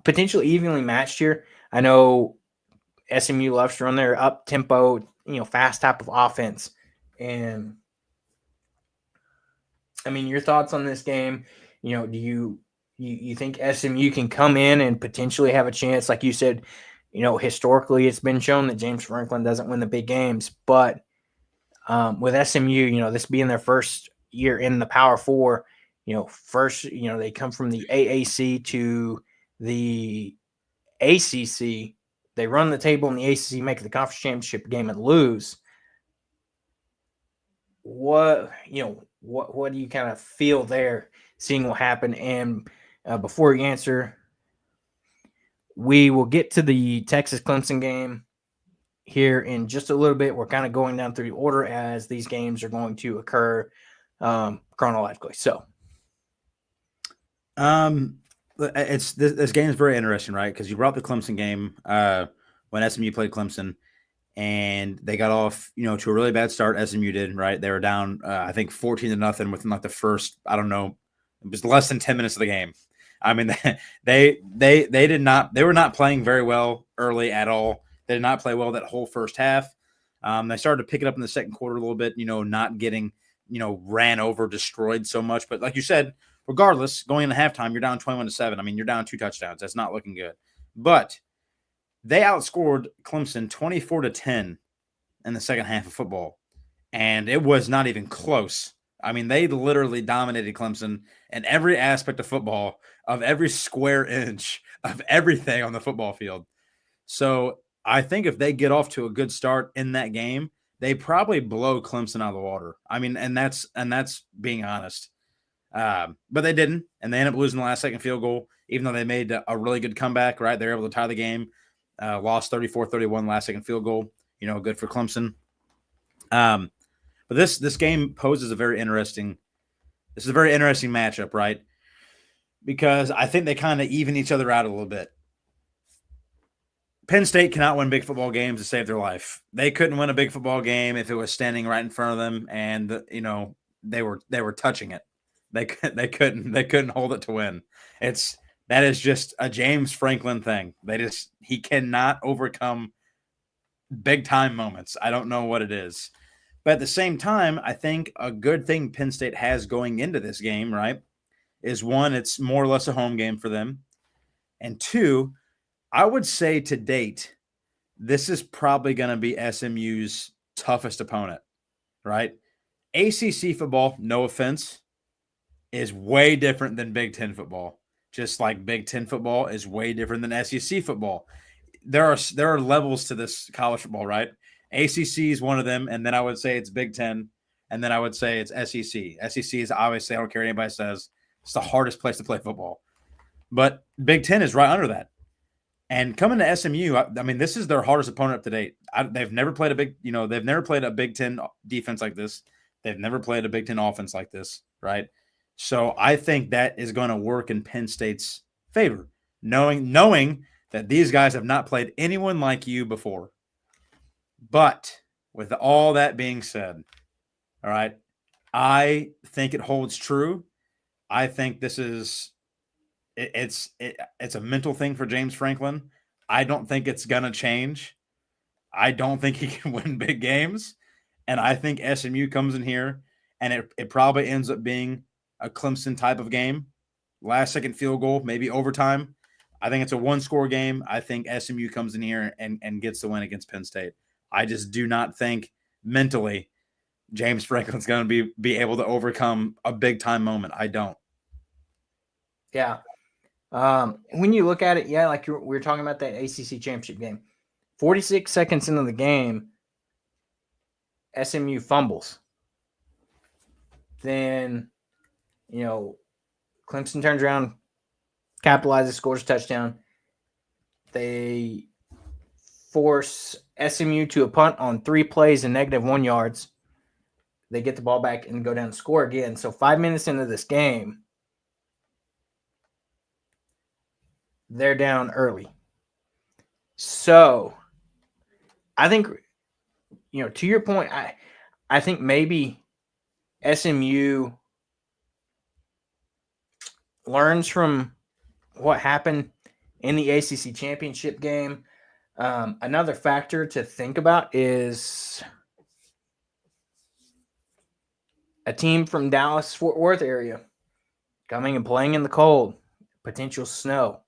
A: potentially evenly matched here. I know SMU loves to run their up-tempo, fast type of offense. And, your thoughts on this game? Do you think SMU can come in and potentially have a chance? Like you said, historically it's been shown that James Franklin doesn't win the big games. But with SMU, this being their first year in the Power Four, they come from the AAC to the ACC. They run the table in the ACC, make the conference championship game, and lose. What do you kind of feel there, seeing what happened? And before you answer, we will get to the Texas Clemson game here in just a little bit. We're kind of going down through the order as these games are going to occur chronologically. So,
B: this game is very interesting, right? Because you brought up the Clemson game when SMU played Clemson, and they got off, to a really bad start. SMU did, right? They were down, I think 14-0 within like the first, I don't know, it was less than 10 minutes of the game. I mean, they were not playing very well early at all. They did not play well that whole first half. They started to pick it up in the second quarter a little bit, not getting, ran over, destroyed so much. But like you said, regardless, going into halftime, you're down 21-7. I mean, you're down 2 touchdowns. That's not looking good. But they outscored Clemson 24-10 in the second half of football, and it was not even close. I mean, they literally dominated Clemson in every aspect of football, of every square inch of everything on the football field. So I think if they get off to a good start in that game, they probably blow Clemson out of the water. I mean, and that's being honest. But they didn't, and they ended up losing the last second field goal, even though they made a really good comeback, right? They were able to tie the game, lost 34-31 last second field goal, good for Clemson. But this game poses a very interesting matchup, right? Because I think they kind of even each other out a little bit. Penn State cannot win big football games to save their life. They couldn't win a big football game if it was standing right in front of them, and they were touching it. They couldn't hold it to win. That is just a James Franklin thing. He cannot overcome big time moments. I don't know what it is. But at the same time, I think a good thing Penn State has going into this game, right, is one, it's more or less a home game for them. And two, I would say to date, this is probably going to be SMU's toughest opponent, right? ACC football, no offense, is way different than Big Ten football. Just like Big Ten football is way different than SEC football. There are levels to this college football, right? ACC is one of them, and then I would say it's Big Ten, and then I would say it's SEC. SEC is obviously, I don't care what anybody says, it's the hardest place to play football. But Big Ten is right under that. And coming to SMU, I mean, this is their hardest opponent up to date. They've never played a Big Ten defense like this. They've never played a Big Ten offense like this, right? So I think that is going to work in Penn State's favor, knowing that these guys have not played anyone like you before. But with all that being said, all right, I think it holds true. I think this is it's a mental thing for James Franklin. I don't think it's gonna change. I don't think he can win big games, and I think SMU comes in here and it probably ends up being a Clemson type of game, last second field goal, maybe overtime. I think it's a 1-score game. I think SMU comes in here and gets the win against Penn State. I just do not think mentally James Franklin's going to be able to overcome a big time moment. I don't.
A: Yeah. When you look at it, yeah, like we were talking about that ACC championship game, 46 seconds into the game, SMU fumbles. Then, Clemson turns around, capitalizes, scores a touchdown. They force SMU to a punt on 3 plays and -1 yards. they get the ball back and go down and score again. So 5 minutes into this game, they're down early. So I think, to your point, I think maybe SMU learns from what happened in the ACC championship game. Another factor to think about is a team from Dallas-Fort Worth area coming and playing in the cold, potential snow.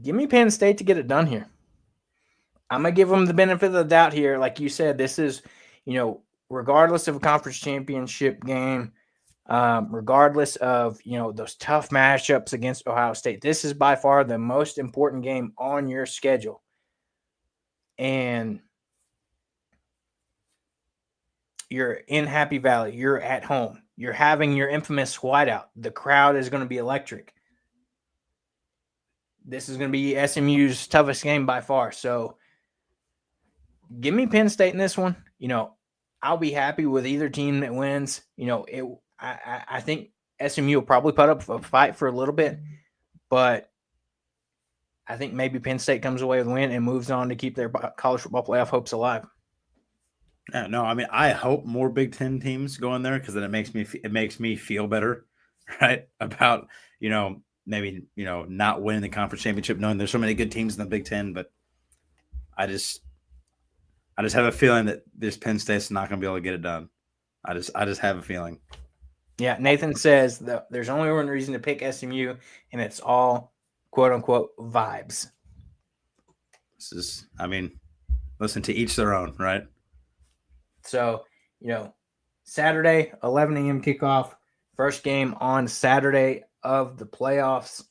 A: Give me Penn State to get it done here. I'm going to give them the benefit of the doubt here. Like you said, this is, regardless of a conference championship game, regardless of, those tough matchups against Ohio State, this is by far the most important game on your schedule. And you're in Happy Valley. You're at home. You're having your infamous whiteout. The crowd is going to be electric. This is going to be SMU's toughest game by far. So give me Penn State in this one. I'll be happy with either team that wins. I think SMU will probably put up a fight for a little bit, but I think maybe Penn State comes away with a win and moves on to keep their college football playoff hopes alive.
B: Yeah, no, I mean, I hope more Big Ten teams go in there because then it makes me feel better, right? About, maybe, not winning the conference championship, knowing there's so many good teams in the Big Ten, but I just have a feeling that this Penn State's not going to be able to get it done. I just have a feeling.
A: Yeah, Nathan says that there's only one reason to pick SMU, and it's all quote unquote vibes.
B: This is, listen, to each their own, right?
A: So, Saturday, 11 a.m. kickoff, first game on Saturday of the playoffs.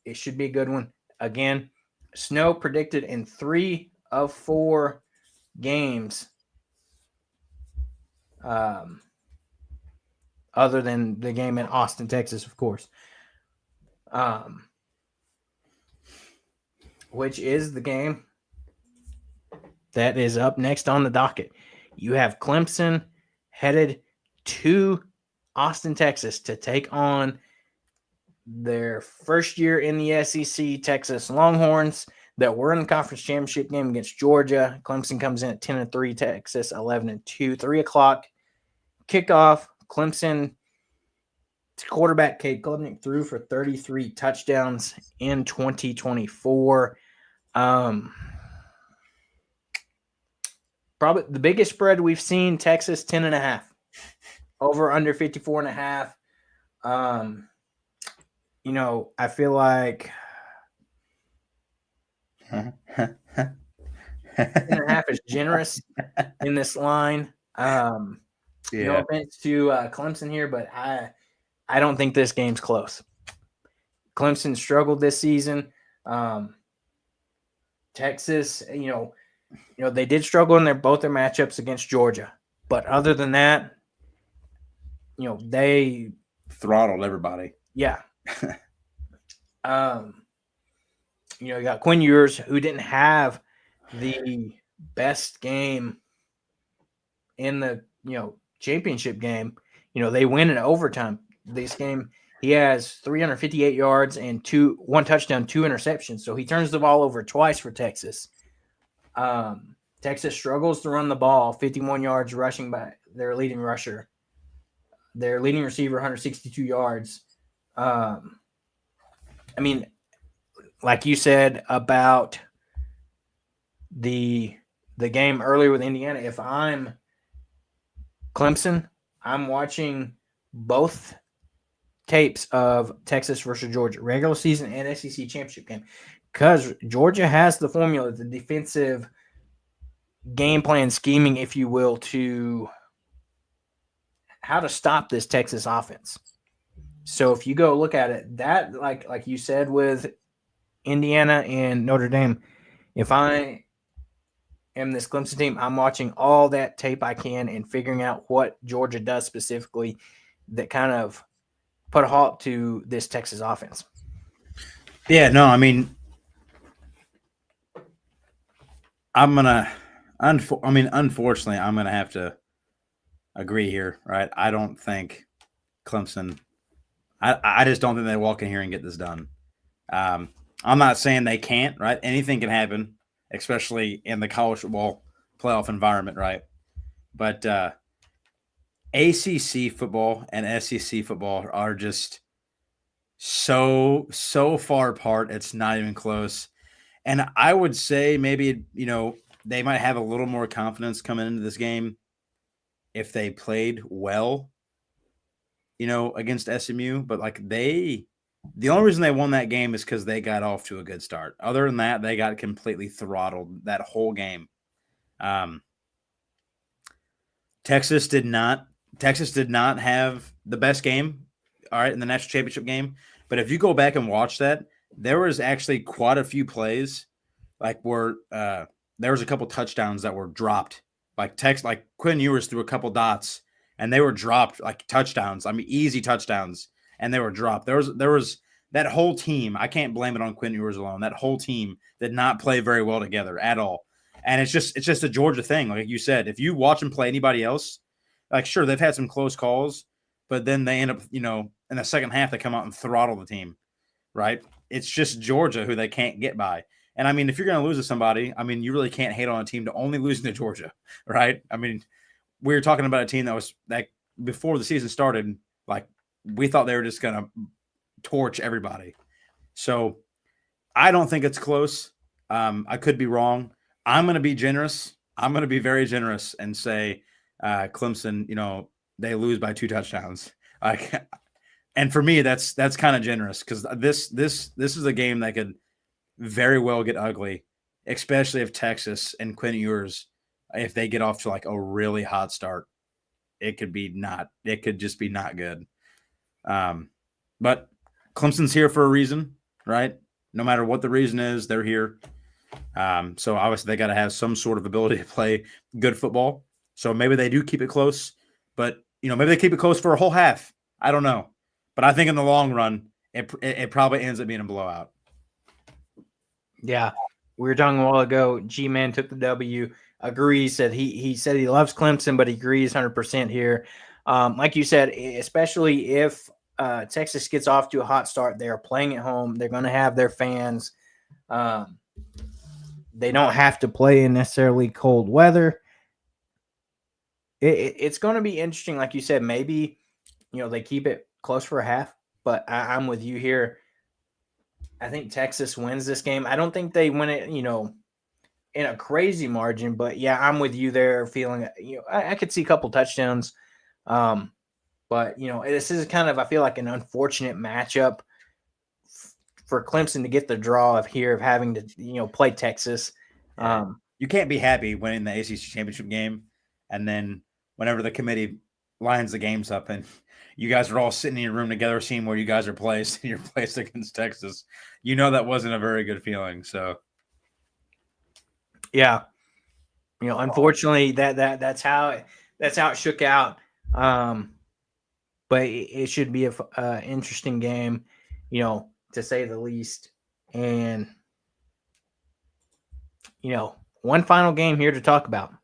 A: It should be a good one. Again, snow predicted in 3 of 4 games, other than the game in Austin, Texas, of course, which is the game that is up next on the docket. You have Clemson headed to Austin, Texas to take on their first year in the SEC Texas Longhorns that were in the conference championship game against Georgia. Clemson comes in at 10-3, Texas 11-2, 3 o'clock kickoff. Clemson quarterback Cade Klubnik threw for 33 touchdowns in 2024. Probably the biggest spread we've seen, Texas 10.5, over under 54.5. I feel like 10.5 is generous in this line. No offense to Clemson here, but I don't think this game's close. Clemson struggled this season. Texas, they did struggle in both their matchups against Georgia. But other than that, they
B: throttled everybody.
A: Yeah. You got Quinn Ewers, who didn't have the best game in the, championship game. They win in overtime. This game, he has 358 yards and 1 touchdown, 2 interceptions. So he turns the ball over twice for Texas. Texas struggles to run the ball, 51 yards rushing by their leading rusher. Their leading receiver, 162 yards. Like you said about the game earlier with Indiana, if I'm Clemson, I'm watching both tapes of Texas versus Georgia, regular season and SEC championship game, because Georgia has the formula, the defensive game plan scheming, if you will, to how to stop this Texas offense. So if you go look at it, that like you said with Indiana and Notre Dame, if I am this Clemson team, I'm watching all that tape I can and figuring out what Georgia does specifically that kind of put a halt to this Texas offense.
B: Yeah, no, unfortunately, I'm gonna have to agree here, right? I don't think Clemson. I just don't think they walk in here and get this done. I'm not saying they can't, right? Anything can happen, especially in the college football playoff environment, right? But ACC football and SEC football are just so far apart. It's not even close. And I would say maybe they might have a little more confidence coming into this game if they played well, against SMU. But the only reason they won that game is because they got off to a good start. Other than that, they got completely throttled that whole game. Texas did not have the best game, all right, in the national championship game. But if you go back and watch that, there was actually quite a few plays where there was a couple touchdowns that were dropped. Like Quinn Ewers threw a couple dots and they were dropped like touchdowns. I mean, easy touchdowns, and they were dropped. There was that whole team. I can't blame it on Quinn Ewers alone. That whole team did not play very well together at all. And it's just a Georgia thing. Like you said, if you watch them play anybody else, sure, they've had some close calls, but then they end up, in the second half, they come out and throttle the team, right? It's just Georgia who they can't get by. And I mean, if you're going to lose to somebody, I mean, you really can't hate on a team to only losing to Georgia, right? I mean, we were talking about a team that was before the season started, we thought they were just going to torch everybody. So I don't think it's close. I could be wrong. I'm going to be generous. I'm going to be very generous and say Clemson, they lose by 2 touchdowns. And for me, that's kind of generous because this is a game that could very well get ugly, especially if Texas and Quinn Ewers, if they get off to a really hot start, it could just be not good. But Clemson's here for a reason, right? No matter what the reason is, they're here. So obviously they got to have some sort of ability to play good football. So maybe they do keep it close, but maybe they keep it close for a whole half. I don't know, but I think in the long run, it probably ends up being a blowout.
A: Yeah, we were talking a while ago. G-Man took the W. Agrees that he said he loves Clemson, but he agrees 100% here. Like you said, especially if Texas gets off to a hot start, they are playing at home. They're going to have their fans. They don't have to play in necessarily cold weather. It's going to be interesting. Like you said, maybe, they keep it close for a half, but I'm with you here. I think Texas wins this game. I don't think they win it, in a crazy margin, but yeah, I'm with you there feeling, I could see a couple touchdowns. But, this is kind of, I feel like an unfortunate matchup for Clemson to get the draw of having to, play Texas.
B: You can't be happy winning the ACC championship game. And then whenever the committee lines the games up and you guys are all sitting in your room together, seeing where you guys are placed and you're placed against Texas, that wasn't a very good feeling. So,
A: yeah, unfortunately that's how it shook out. But it should be a interesting game, to say the least. And, one final game here to talk about.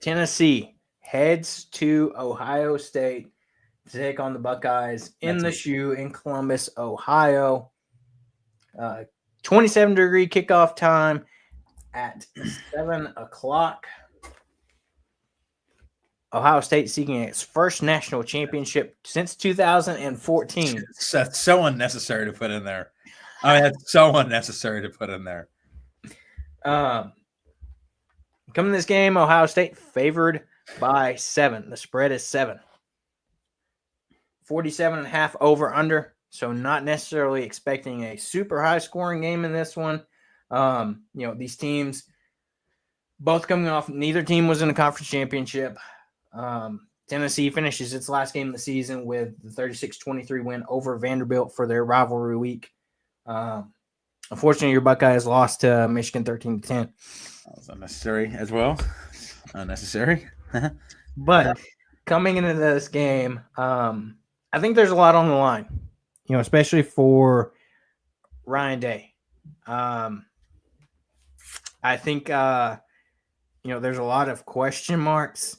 A: Tennessee heads to Ohio State to take on the Buckeyes in the shoe in Columbus, Ohio. 27-degree kickoff time at 7 o'clock. Ohio State seeking its first national championship since 2014.
B: That's so unnecessary to put in there. I mean, that's so unnecessary to put in there.
A: Coming to this game, Ohio State favored by 7. The spread is 7. 47.5 over under. So not necessarily expecting a super high scoring game in this one. These teams both coming off, neither team was in a conference championship. Tennessee finishes its last game of the season with the 36-23 win over Vanderbilt for their rivalry week. Unfortunately, your Buckeyes lost to Michigan 13-10.
B: That was unnecessary as well. Unnecessary.
A: But coming into this game, I think there's a lot on the line, especially for Ryan Day. I think there's a lot of question marks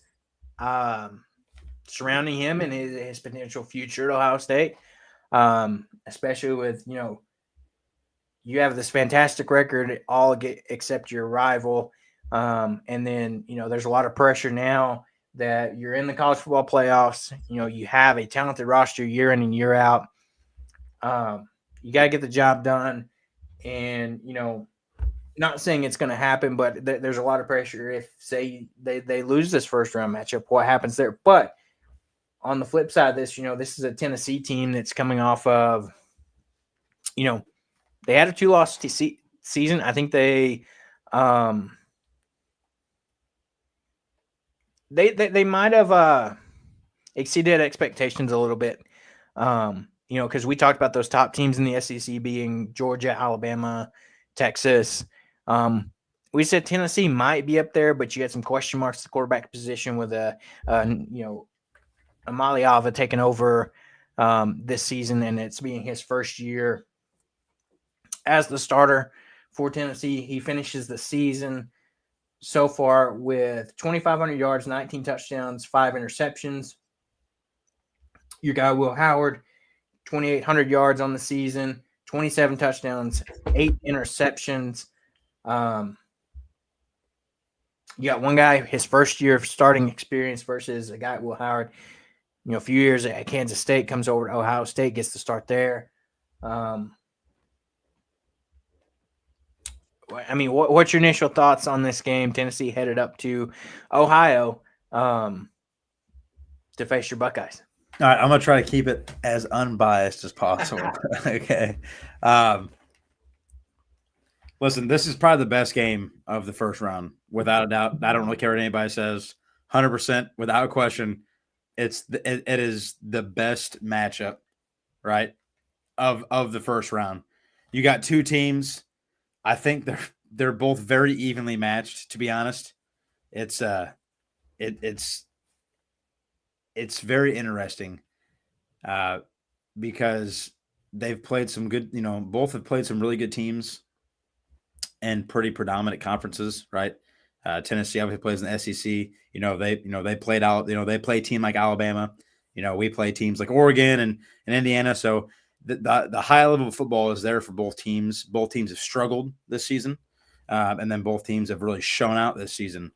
A: surrounding him and his potential future at Ohio State, especially with you have this fantastic record, except your rival, and then there's a lot of pressure now that you're in the college football playoffs. You have a talented roster year in and year out. You got to get the job done, and not saying it's going to happen, but there's a lot of pressure if, say, they lose this first round matchup. What happens there? But on the flip side of this, this is a Tennessee team that's coming off of, they had a 2-loss season. I think they might have exceeded expectations a little bit. Because we talked about those top teams in the SEC being Georgia, Alabama, Texas. We said Tennessee might be up there, but you had some question marks at the quarterback position with Amaliava taking over this season, and it's being his first year as the starter for Tennessee. He finishes the season so far with 2,500 yards, 19 touchdowns, 5 interceptions. Your guy, Will Howard, 2,800 yards on the season, 27 touchdowns, 8 interceptions. You got one guy, his first year of starting experience versus a guy, Will Howard, a few years at Kansas State, comes over to Ohio State, gets to start there. What's your initial thoughts on this game? Tennessee headed up to Ohio to face your Buckeyes.
B: All right, I'm going to try to keep it as unbiased as possible. Okay. Listen, this is probably the best game of the first round, without a doubt. I don't really care what anybody says. 100%, without a question, it is the best matchup, right, of the first round. You got two teams. I think they're both very evenly matched, to be honest. It's very interesting because they've played some good, both have played some really good teams and pretty predominant conferences, right? Tennessee obviously plays in the SEC. They played out. They play a team like Alabama. We play teams like Oregon and Indiana. So the high level of football is there for both teams. Both teams have struggled this season, and then both teams have really shown out this season.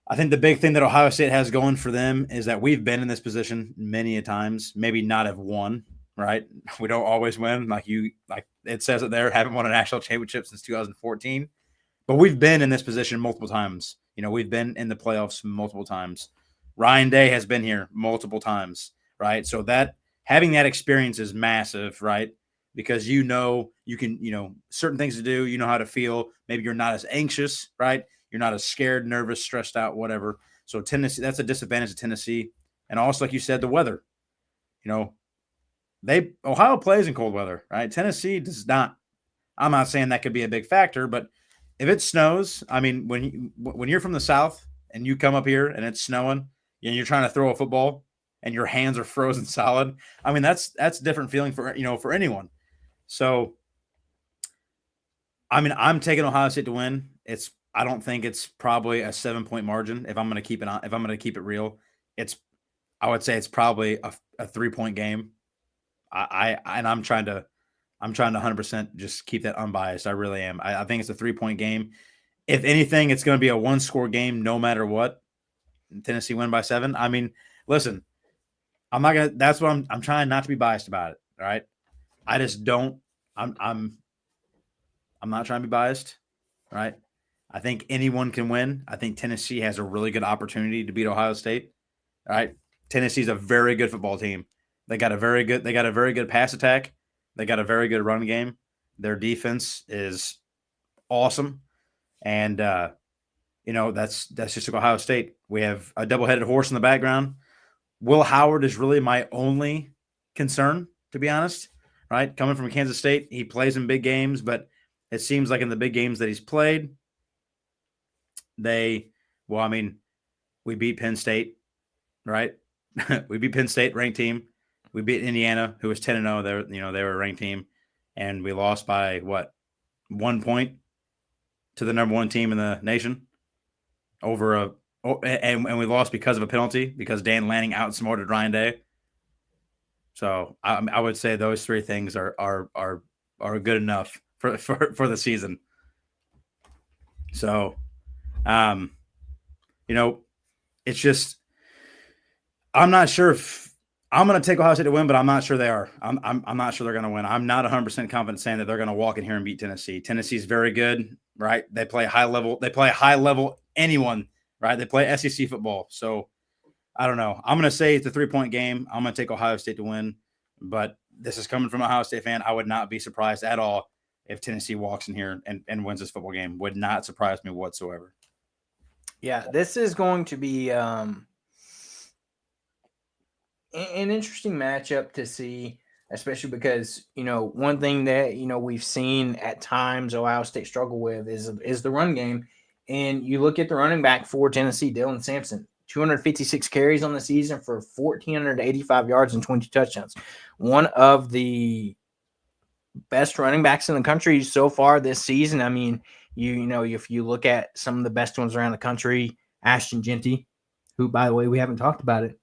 B: I think the big thing that Ohio State has going for them is that we've been in this position many a times, maybe not have won, right? We don't always win. Like it says it there, haven't won a national championship since 2014. But we've been in this position multiple times. We've been in the playoffs multiple times. Ryan Day has been here multiple times, right? So that having that experience is massive, right? Because you can, certain things to do, how to feel. Maybe you're not as anxious, right? You're not as scared, nervous, stressed out, whatever. So Tennessee, that's a disadvantage of Tennessee. And also, like you said, the weather. Ohio plays in cold weather, right? Tennessee does not. I'm not saying that could be a big factor, but if it snows, when you're from the South and you come up here and it's snowing and you're trying to throw a football and your hands are frozen solid, that's a different feeling for anyone. So, I'm taking Ohio State to win. I don't think it's probably a 7-point margin. If I'm going to keep it real, I would say it's probably a 3-point game. I'm trying to 100% just keep that unbiased. I really am. I think it's a 3-point game. If anything, it's going to be a 1-score game, no matter what. Tennessee win by 7. Listen, I'm not gonna. That's what I'm trying not to be biased about it. All right, I just don't. I'm not trying to be biased. All right. I think anyone can win. I think Tennessee has a really good opportunity to beat Ohio State. All right. Tennessee's a very good football team. They got a very good pass attack. They got a very good run game. Their defense is awesome. And that's just like Ohio State. We have a double-headed horse in the background. Will Howard is really my only concern, to be honest. Right? Coming from Kansas State, he plays in big games, but it seems like in the big games that he's played, we beat Penn State, right? We beat Penn State, ranked team. We beat Indiana, who was 10-0. They were a ranked team, and we lost by what? 1 point to the number one team in the nation and we lost because of a penalty because Dan Lanning outsmarted Ryan Day. So I would say those three things are good enough for the season. So, it's just I'm not sure if I'm going to take Ohio State to win, but I'm not sure they are. I'm not sure they're going to win. I'm not 100% confident saying that they're going to walk in here and beat Tennessee. Tennessee's very good, right? They play high level. They play high level anyone, right? They play SEC football. So I don't know. I'm going to say it's a 3-point game. I'm going to take Ohio State to win, but this is coming from an Ohio State fan. I would not be surprised at all if Tennessee walks in here and wins this football game. Would not surprise me whatsoever.
A: Yeah, this is going to be an interesting matchup to see, especially because, one thing that, we've seen at times Ohio State struggle with is the run game. And you look at the running back for Tennessee, Dillon Sampson, 256 carries on the season for 1,485 yards and 20 touchdowns. One of the best running backs in the country so far this season. I mean, if you look at some of the best ones around the country, Ashton Genty, who, by the way, we haven't talked about it,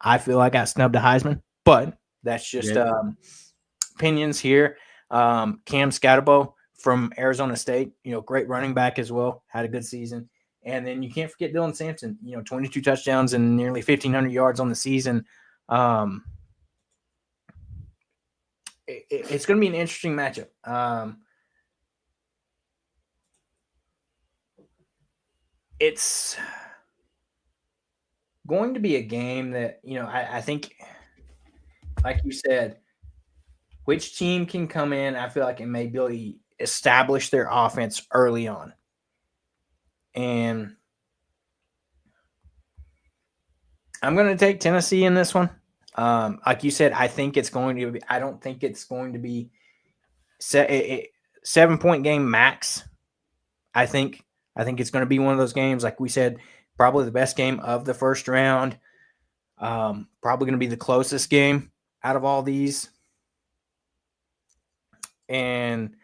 A: I feel like got snubbed to Heisman, but that's just opinions here. Cam Scatterbo from Arizona State, great running back as well, had a good season. And then you can't forget Dillon Sampson, 22 touchdowns and nearly 1,500 yards on the season. It's going to be an interesting matchup. It's going to be a game that, I think, like you said, which team can come in, I feel like it may really establish their offense early on. And I'm going to take Tennessee in this one. Like you said, I don't think it's going to be 7-point game max. I think it's going to be one of those games, like we said, probably the best game of the first round. Probably going to be the closest game out of all these. And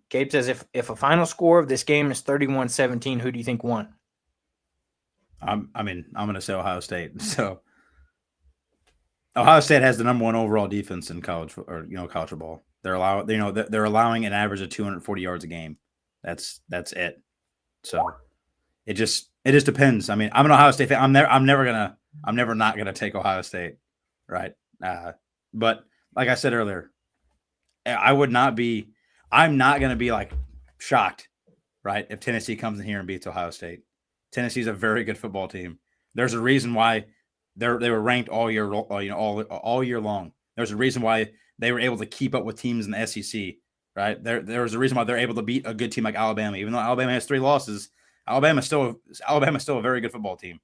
A: Gabe says if a final score of this game is 31-17, who do you think won?
B: I'm going to say Ohio State. So Ohio State has the number one overall defense in college football. They're allowing an average of 240 yards a game. That's it. So it just depends. I mean, I'm an Ohio State fan. I'm never not gonna take Ohio State, right? But like I said earlier, I'm not gonna be like shocked, right, if Tennessee comes in here and beats Ohio State. Tennessee's a very good football team. There's a reason why they were ranked all year long. There's a reason why they were able to keep up with teams in the SEC, right? There's a reason why they're able to beat a good team like Alabama. Even though Alabama has 3 losses, Alabama's still a very good football team.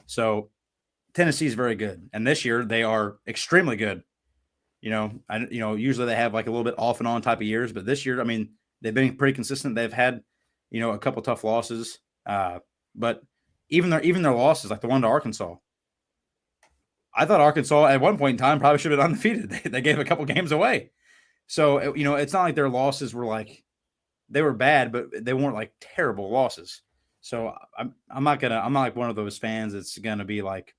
B: So Tennessee's very good, and this year they are extremely good. Usually they have like a little bit off and on type of years, but this year, I mean, they've been pretty consistent. They've had, a couple tough losses, but even their losses, like the one to Arkansas, I thought Arkansas at one point in time probably should have been undefeated. They gave a couple games away. So, it's not like their losses were like they were bad, but they weren't like terrible losses. So I'm not like one of those fans that's going to be like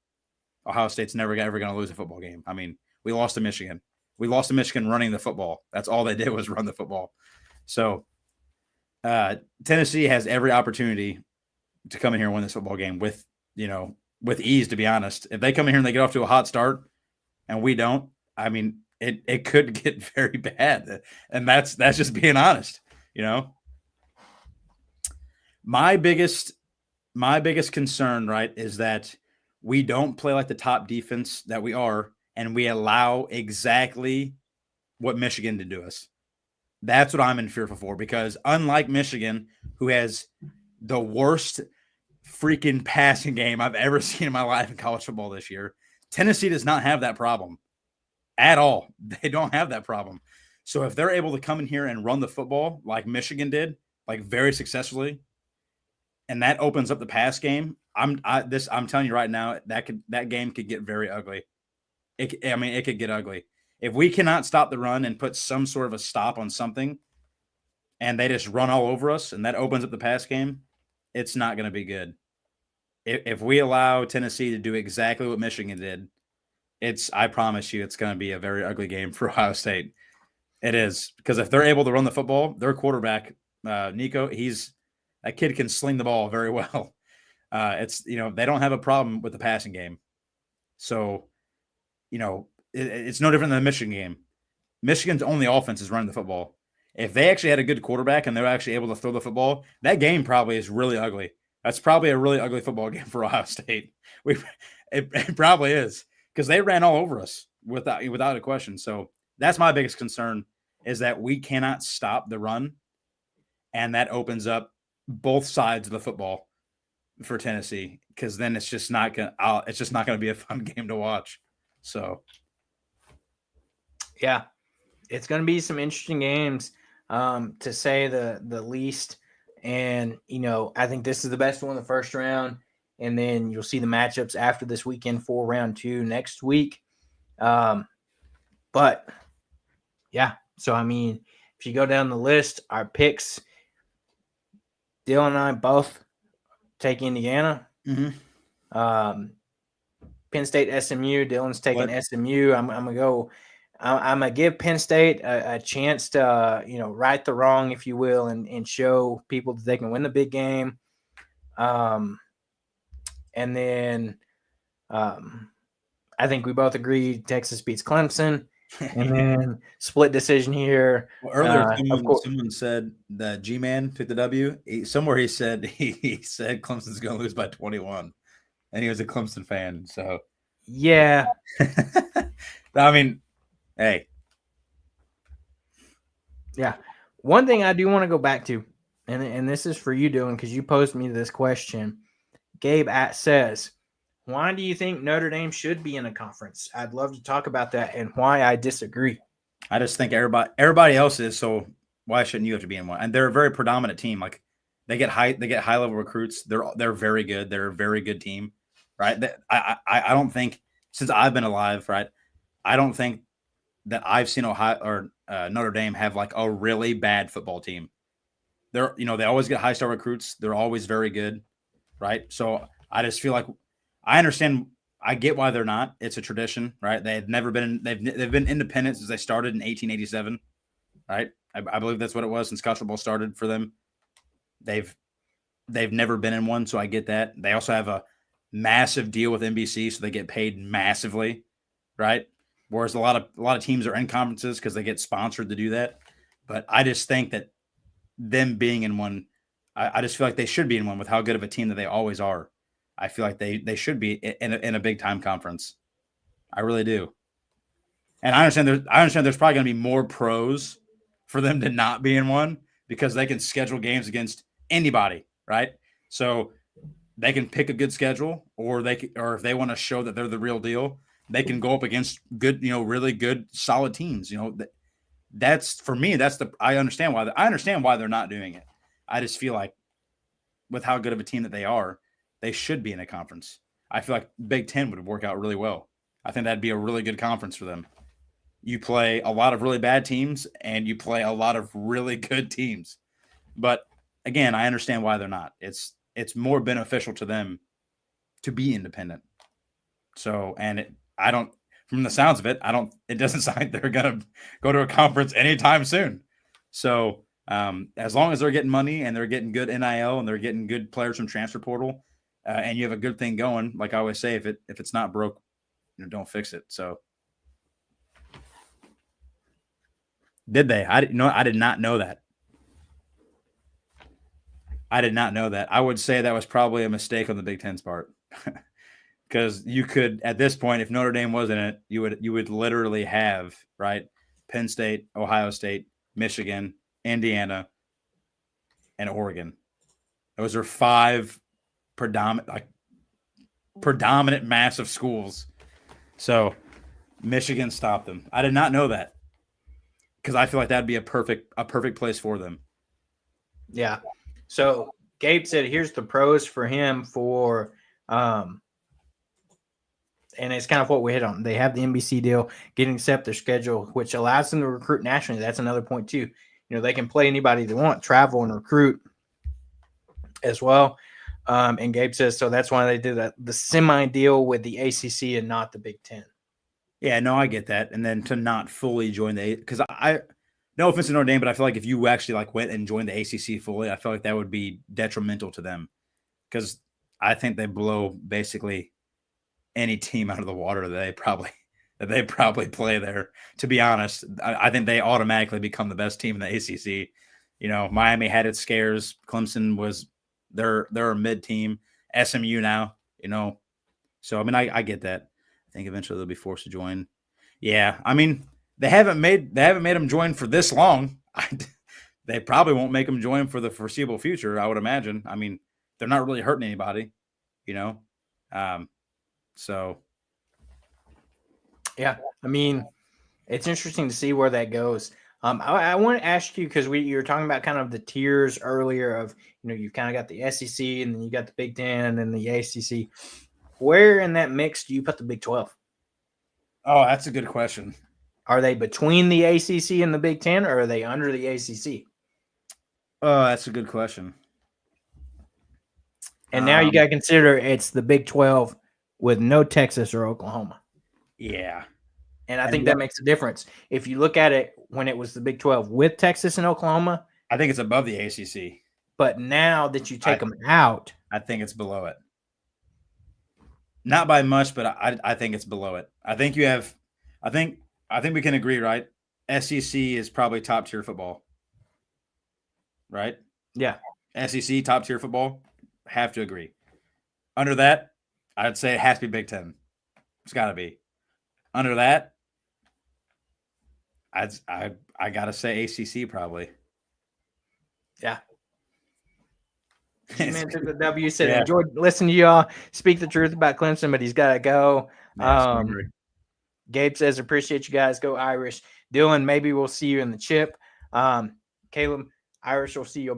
B: Ohio State's ever going to lose a football game. I mean, we lost to Michigan. We lost to Michigan running the football. That's all they did was run the football. So Tennessee has every opportunity to come in here and win this football game with ease, to be honest. If they come in here and they get off to a hot start and we don't, I mean, it could get very bad. And that's just being honest, My biggest concern, right, is that we don't play like the top defense that we are, and we allow exactly what Michigan did to us. That's what I'm in fearful for, because unlike Michigan, who has the worst freaking passing game I've ever seen in my life in college football this year, Tennessee does not have that problem at all. They don't have that problem. So if they're able to come in here and run the football like Michigan did, like very successfully, and that opens up the pass game, I'm telling you right now, that game could get very ugly. It could get ugly. If we cannot stop the run and put some sort of a stop on something, and they just run all over us, and that opens up the pass game, it's not going to be good. If we allow Tennessee to do exactly what Michigan did, I promise you, it's going to be a very ugly game for Ohio State. It is, because if they're able to run the football, their quarterback, Nico, that kid can sling the ball very well. They don't have a problem with the passing game. So, it's no different than the Michigan game. Michigan's only offense is running the football. If they actually had a good quarterback and they're actually able to throw the football, that game probably is really ugly. That's probably a really ugly football game for Ohio State. It probably is, because they ran all over us without a question. So that's my biggest concern, is that we cannot stop the run, and that opens up both sides of the football for Tennessee, because then it's just not gonna be a fun game to watch. So,
A: yeah, it's gonna be some interesting games, to say the least. And I think this is the best one in the first round, and then you'll see the matchups after this weekend for round 2 next week. But yeah, so I mean, if you go down the list, our picks, Dillon and I both take Indiana.
B: mm-hmm.
A: Penn State, SMU. Dillon's taking SMU. I'm gonna give Penn State a chance to right the wrong, if you will, and show people that they can win the big game. And then I think we both agree Texas beats Clemson. And then split decision here.
B: Well, earlier, someone said that G-Man took the W. Somewhere he said Clemson's going to lose by 21, and he was a Clemson fan. So,
A: yeah.
B: I mean, hey.
A: Yeah. One thing I do want to go back to, and this is for you, Dylan, because you posed me this question. Gabe says, why do you think Notre Dame should be in a conference? I'd love to talk about that and why I disagree.
B: I just think everybody else is, so why shouldn't you have to be in one? And they're a very predominant team. Like, they get high level recruits. They're very good. They're a very good team, right? I don't think, since I've been alive, right, I don't think that I've seen Notre Dame have like a really bad football team. They always get high star recruits. They're always very good, right? So I just feel like, I understand. I get why they're not. It's a tradition, right? They've been independent since they started in 1887, right? I believe that's what it was since college football started for them. They've never been in one, so I get that. They also have a massive deal with NBC, so they get paid massively, right? Whereas a lot of teams are in conferences because they get sponsored to do that. But I just think that them being in one, I just feel like they should be in one with how good of a team that they always are. I feel like they should be in a big time conference. I really do. And I understand there's probably going to be more pros for them to not be in one, because they can schedule games against anybody, right? So they can pick a good schedule, or if they want to show that they're the real deal, they can go up against good, really good, solid teams. That's, for me, I understand why they're not doing it. I just feel like, with how good of a team that they are, they should be in a conference. I feel like Big Ten would work out really well. I think that'd be a really good conference for them. You play a lot of really bad teams, and you play a lot of really good teams. But again, I understand why they're not. It's more beneficial to them to be independent. So, from the sounds of it, it doesn't sound like they're going to go to a conference anytime soon. So, as long as they're getting money and they're getting good NIL and they're getting good players from transfer portal, and you have a good thing going, like I always say, if it's not broke, don't fix it. So, did they? I did not know that. I did not know that. I would say that was probably a mistake on the Big Ten's part, because you could, at this point, if Notre Dame was in it, you would literally have, right, Penn State, Ohio State, Michigan, Indiana, and Oregon. Those are 5 predominant massive schools. So Michigan stopped them. I did not know that, because I feel like that'd be a perfect place for them.
A: Yeah. So Gabe said, here's the pros for him for And it's kind of what we hit on. They have the NBC deal, getting set their schedule, which allows them to recruit nationally. That's another point too. They can play anybody they want, travel and recruit as well. And Gabe says so. That's why they did the semi deal with the ACC and not the Big Ten.
B: Yeah, no, I get that. And then to not fully join because I no offense to Notre Dame, but I feel like if you actually went and joined the ACC fully, I feel like that would be detrimental to them because I think they blow basically any team out of the water that they probably play there. To be honest, I think they automatically become the best team in the ACC. Miami had its scares. Clemson was they're a mid team. SMU now, So I mean, I get that. I think eventually they'll be forced to join. Yeah, I mean, they haven't made them join for this long. They probably won't make them join for the foreseeable future, I would imagine. I mean, they're not really hurting anybody, So,
A: yeah, I mean, it's interesting to see where that goes. I want to ask you because you were talking about kind of the tiers earlier of you've kind of got the SEC and then you got the Big Ten and the ACC. Where in that mix do you put the Big 12?
B: Oh, that's a good question.
A: Are they between the ACC and the Big Ten, or are they under the ACC?
B: Oh, that's a good question.
A: And now you got to consider it's the Big 12 with no Texas or Oklahoma.
B: Yeah.
A: And I think that makes a difference. If you look at it when it was the Big 12 with Texas and Oklahoma.
B: I think it's above the ACC.
A: But now that you take them out.
B: I think it's below it. Not by much, but I think it's below it. I think we can agree, right? SEC is probably top tier football. Right?
A: Yeah.
B: SEC, top tier football. Have to agree. Under that, I'd say it has to be Big Ten. It's got to be. Under that, I gotta say ACC probably.
A: Yeah. Man took the W. Said enjoyed listening to y'all speak the truth about Clemson, but he's got to go. Gabe says appreciate you guys. Go Irish. Dillon, maybe we'll see you in the chip. Caleb, Irish will see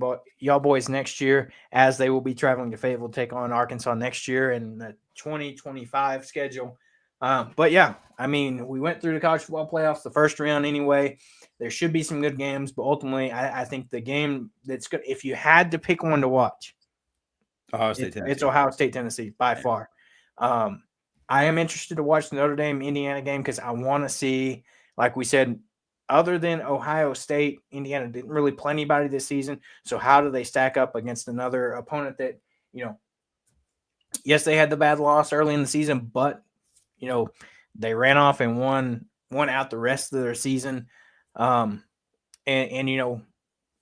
A: y'all boys next year as they will be traveling to Fayetteville to take on Arkansas next year in the 2025 schedule. But yeah, I mean, we went through the college football playoffs, the first round anyway. There should be some good games, but ultimately, I think the game that's good, if you had to pick one to watch, it's Ohio State, Tennessee by far. I am interested to watch the Notre Dame Indiana game because I want to see, like we said, other than Ohio State, Indiana didn't really play anybody this season. So how do they stack up against another opponent that, yes, they had the bad loss early in the season, but they ran off and won out the rest of their season. And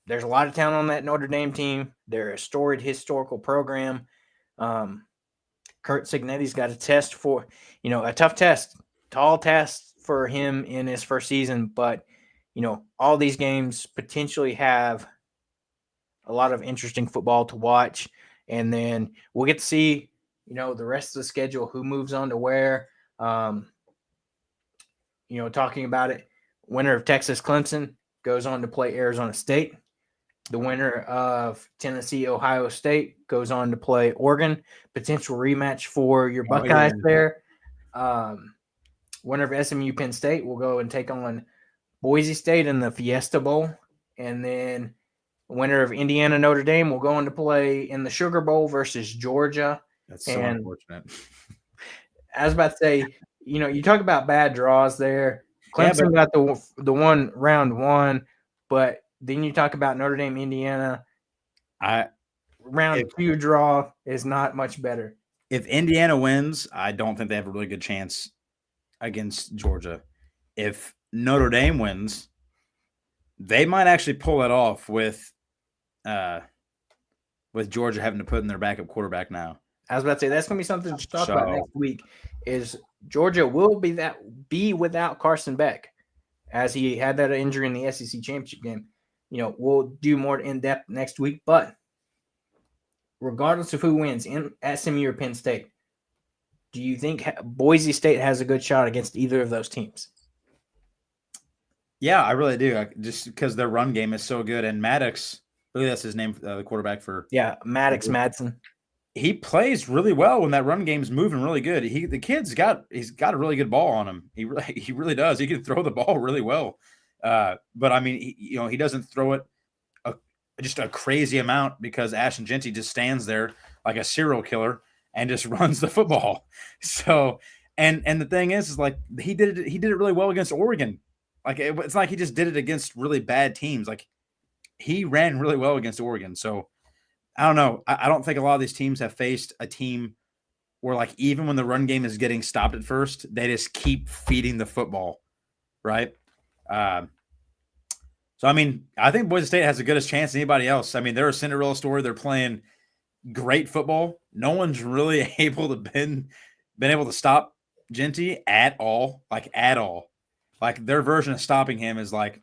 A: there's a lot of talent on that Notre Dame team. They're a storied historical program. Kurt Cignetti's got a test for, a tough test, tall test for him in his first season. But, all these games potentially have a lot of interesting football to watch. And then we'll get to see, the rest of the schedule, who moves on to where. Talking about it, winner of Texas Clemson goes on to play Arizona State. The winner of Tennessee Ohio State goes on to play Oregon. Potential rematch for your Buckeyes there. Winner of SMU Penn State will go and take on Boise State in the Fiesta Bowl. And then winner of Indiana Notre Dame will go on to play in the Sugar Bowl versus Georgia.
B: That's so unfortunate.
A: I was about to say, you talk about bad draws there. Clemson got the one round one, but then you talk about Notre Dame, Indiana. Round two draw is not much better.
B: If Indiana wins, I don't think they have a really good chance against Georgia. If Notre Dame wins, they might actually pull it off with Georgia having to put in their backup quarterback now.
A: I was about to say that's going to be something to talk about next week. Is Georgia will be without Carson Beck, as he had that injury in the SEC championship game. We'll do more in depth next week. But regardless of who wins in SMU or Penn State, do you think Boise State has a good shot against either of those teams?
B: Yeah, I really do. Just because their run game is so good, and Maddox, I believe that's his name, the quarterback for.
A: Yeah, Maddox Madsen.
B: he plays really well when that run game's moving really good. He's got a really good ball on him. He really does. He can throw the ball really well. But I mean, he doesn't throw it just a crazy amount because Ashton Jeanty just stands there like a serial killer and just runs the football. So, and the thing is like he did it really well against Oregon. Like it's like he just did it against really bad teams. Like he ran really well against Oregon. So I don't know. I don't think a lot of these teams have faced a team where like even when the run game is getting stopped at first, they just keep feeding the football, right? So, I mean, I think Boise State has the goodest chance than anybody else. I mean, they're a Cinderella story. They're playing great football. No one's really been able to stop Jeanty at all, like at all. Like their version of stopping him is like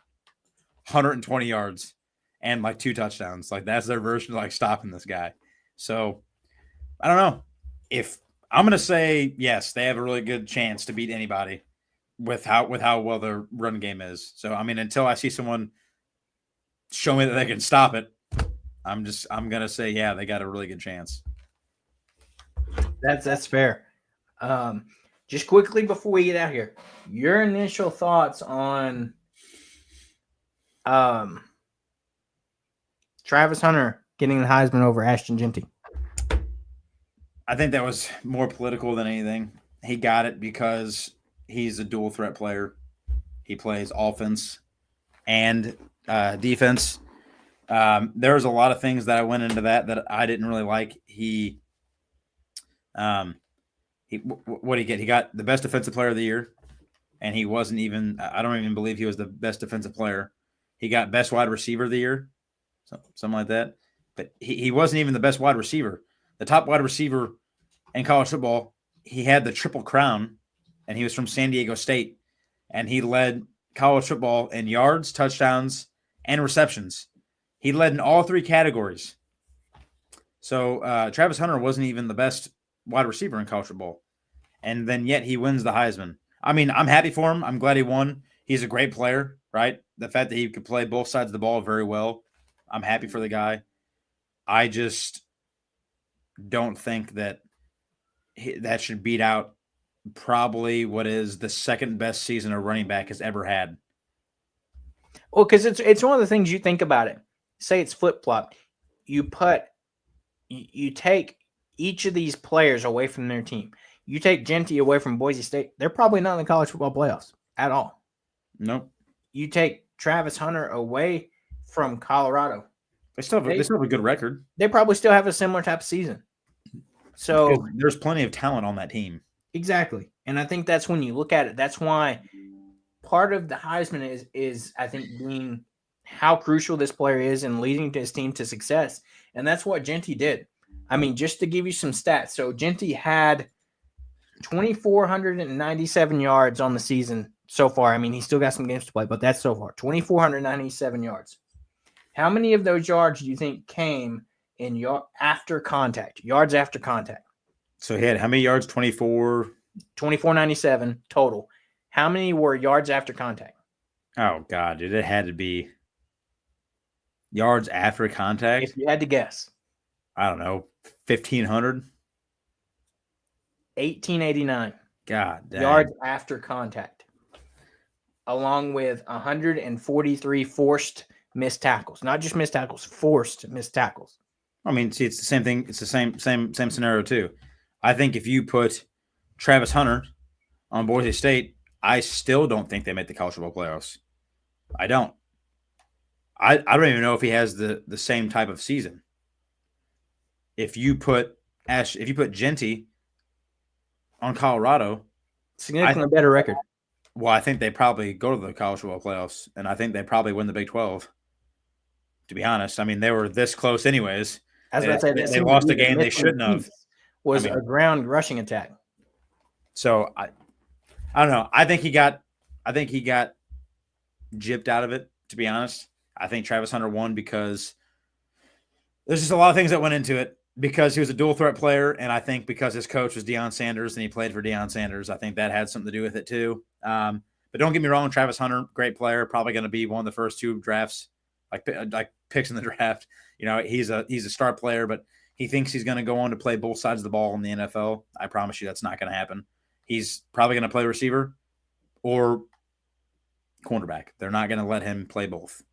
B: 120 yards and like 2 touchdowns. Like that's their version of like stopping this guy. So I don't know. If I'm going to say yes, they have a really good chance to beat anybody with how well their run game is. So I mean, until I see someone show me that they can stop it, I'm gonna say yeah, they got a really good chance.
A: That's fair. Just quickly before we get out here, your initial thoughts on Travis Hunter getting the Heisman over Ashton Jeanty?
B: I think that was more political than anything. He got it because he's a dual threat player. He plays offense and defense. There's a lot of things that I went into that I didn't really like. What did he get? He got the best defensive player of the year, and he wasn't even. I don't even believe he was the best defensive player. He got best wide receiver of the year, something like that. But he wasn't even the best wide receiver. The top wide receiver in college football, he had the Triple Crown, and he was from San Diego State, and he led college football in yards, touchdowns, and receptions. He led in all 3 categories. So Travis Hunter wasn't even the best wide receiver in college football. And then yet he wins the Heisman. I mean, I'm happy for him. I'm glad he won. He's a great player, right? The fact that he could play both sides of the ball very well, I'm happy for the guy. I just don't think that that should beat out probably what is the second best season a running back has ever had.
A: Well, because it's one of the things you think about it. Say it's flip-flop. You take each of these players away from their team. You take Jeanty away from Boise State, they're probably not in the college football playoffs at all.
B: Nope.
A: You take Travis Hunter away from Colorado.
B: They still have a good record.
A: They probably still have a similar type of season. So
B: there's plenty of talent on that team.
A: Exactly. And I think that's when you look at it. That's why part of the Heisman is I think being how crucial this player is in leading his team to success. And that's what Jeanty did. I mean, just to give you some stats. So Jeanty had 2,497 yards on the season so far. I mean, he's still got some games to play, but that's so far. 2,497 yards. How many of those yards do you think came in yards after contact?
B: So he had how many yards? 24?
A: 2,497 total. How many were yards after contact?
B: Oh, God, dude. It had to be yards after contact.
A: If you had to guess.
B: I don't know, 1,500?
A: 1,889.
B: God dang.
A: Yards after contact. Along with 143 forced missed tackles. Not just missed tackles, forced missed tackles.
B: I mean, see, it's the same thing. It's the same scenario, too. I think if you put Travis Hunter on Boise State, I still don't think they make the college football playoffs. I don't. I don't even know if he has the same type of season. If you put Jeanty on Colorado,
A: significantly better record.
B: Well, I think they probably go to the college football playoffs, and I think they probably win the Big 12. To be honest, I mean they were this close, anyways.
A: I was about to say
B: they lost a game they shouldn't have.
A: Was a ground rushing attack.
B: So I don't know. I think he got gypped out of it. To be honest, I think Travis Hunter won because there's just a lot of things that went into it. Because he was a dual threat player, and I think because his coach was Deion Sanders and he played for Deion Sanders, I think that had something to do with it too. But don't get me wrong, Travis Hunter, great player, probably going to be one of the first 2 drafts, like picks in the draft. You know, he's a star player, but he thinks he's going to go on to play both sides of the ball in the NFL. I promise you that's not going to happen. He's probably going to play receiver or cornerback. They're not going to let him play both.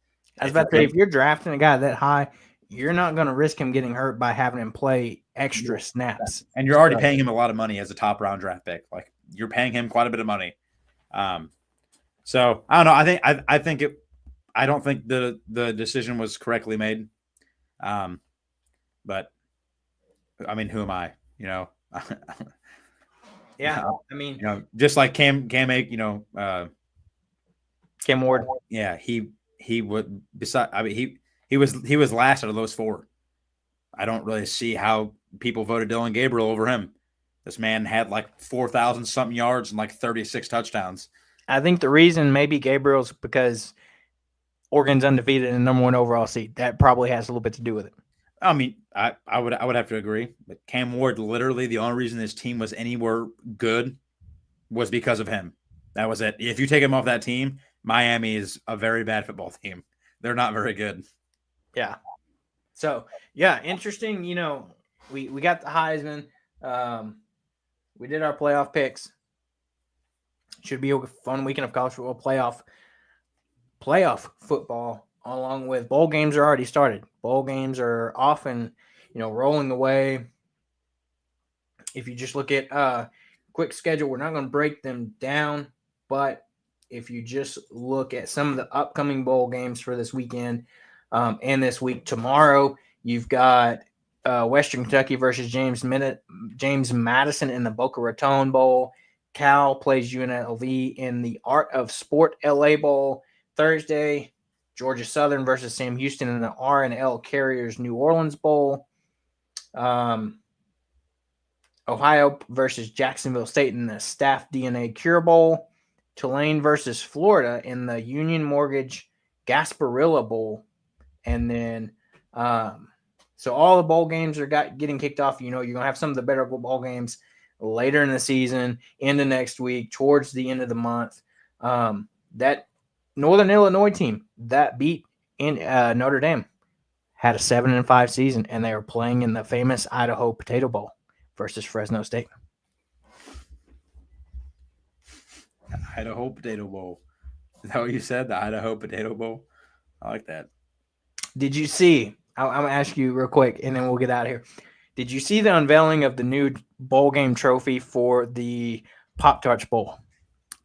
A: I was about to say, if you're drafting a guy that high, you're not going to risk him getting hurt by having him play extra snaps.
B: And you're already paying him a lot of money as a top round draft pick. Like, you're paying him quite a bit of money. So I don't know. I don't think the decision was correctly made. But I mean, who am I? Yeah.
A: I mean,
B: just like Cam
A: Ward.
B: Yeah, he would. He was last out of those four. I don't really see how people voted Dillon Gabriel over him. This man had like 4,000 something yards and like 36 touchdowns.
A: I think the reason maybe Gabriel's because Oregon's undefeated and number 1 overall seed. That probably has a little bit to do with it.
B: I mean, I would have to agree. But Cam Ward, literally the only reason this team was anywhere good was because of him. That was it. If you take him off that team, Miami is a very bad football team. They're not very good.
A: Yeah. So, yeah, interesting. We got the Heisman. We did our playoff picks. Should be a fun weekend of college football playoff football, along with bowl games are already started. Bowl games are often, rolling away. If you just look at quick schedule, we're not going to break them down, but if you just look at some of the upcoming bowl games for this weekend and this week, tomorrow you've got Western Kentucky versus James Madison in the Boca Raton Bowl. Cal plays UNLV in the Art of Sport LA Bowl. Thursday, Georgia Southern versus Sam Houston in the R&L Carriers New Orleans Bowl. Ohio versus Jacksonville State in the Staff DNA Cure Bowl. Tulane versus Florida in the Union Mortgage Gasparilla Bowl. And then, so all the bowl games are getting kicked off. You're going to have some of the better bowl games later in the season, into next week, towards the end of the month. That Northern Illinois team that beat in Notre Dame had a 7-5 season, and they were playing in the famous Idaho Potato Bowl versus Fresno State.
B: Idaho Potato Bowl. Is that what you said? The Idaho Potato Bowl? I like that.
A: Did you see? I'm going to ask you real quick, and then we'll get out of here. Did you see the unveiling of the new bowl game trophy for the Pop-Tarts Bowl?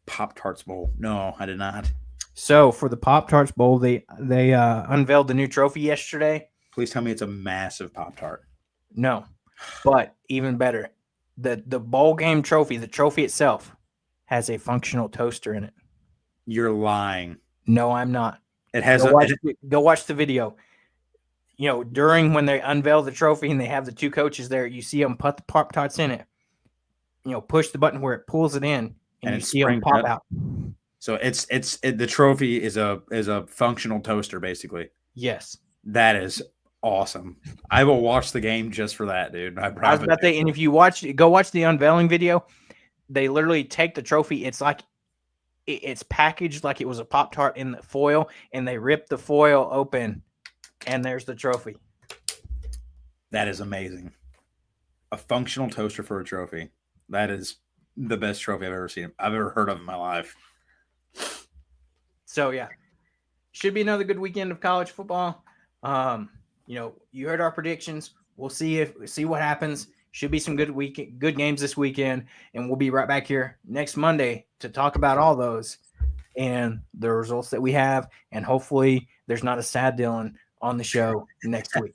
B: Pop-Tarts Bowl? No, I did not.
A: So for the Pop-Tarts Bowl, they unveiled the new trophy yesterday.
B: Please tell me it's a massive Pop-Tart.
A: No, but even better, the bowl game trophy, the trophy itself, has a functional toaster in it.
B: You're lying.
A: No, I'm not.
B: It has.
A: Go watch the video. During when they unveil the trophy and they have the two coaches there, you see them put the Pop-Tarts in it. Push the button where it pulls it in, and you see them pop out.
B: So the trophy is a functional toaster, basically.
A: Yes.
B: That is awesome. I will watch the game just for that, dude. I
A: was about to say, and if you go watch the unveiling video, they literally take the trophy. It's like it's packaged like it was a Pop-Tart in the foil, and they rip the foil open, and there's the trophy.
B: That is amazing. A functional toaster for a trophy. That is the best trophy I've ever heard of in my life.
A: So yeah, should be another good weekend of college football. You heard our predictions. We'll see what happens. Should be some good games this weekend, and we'll be right back here next Monday to talk about all those and the results that we have, and hopefully there's not a sad Dillon on the show next week.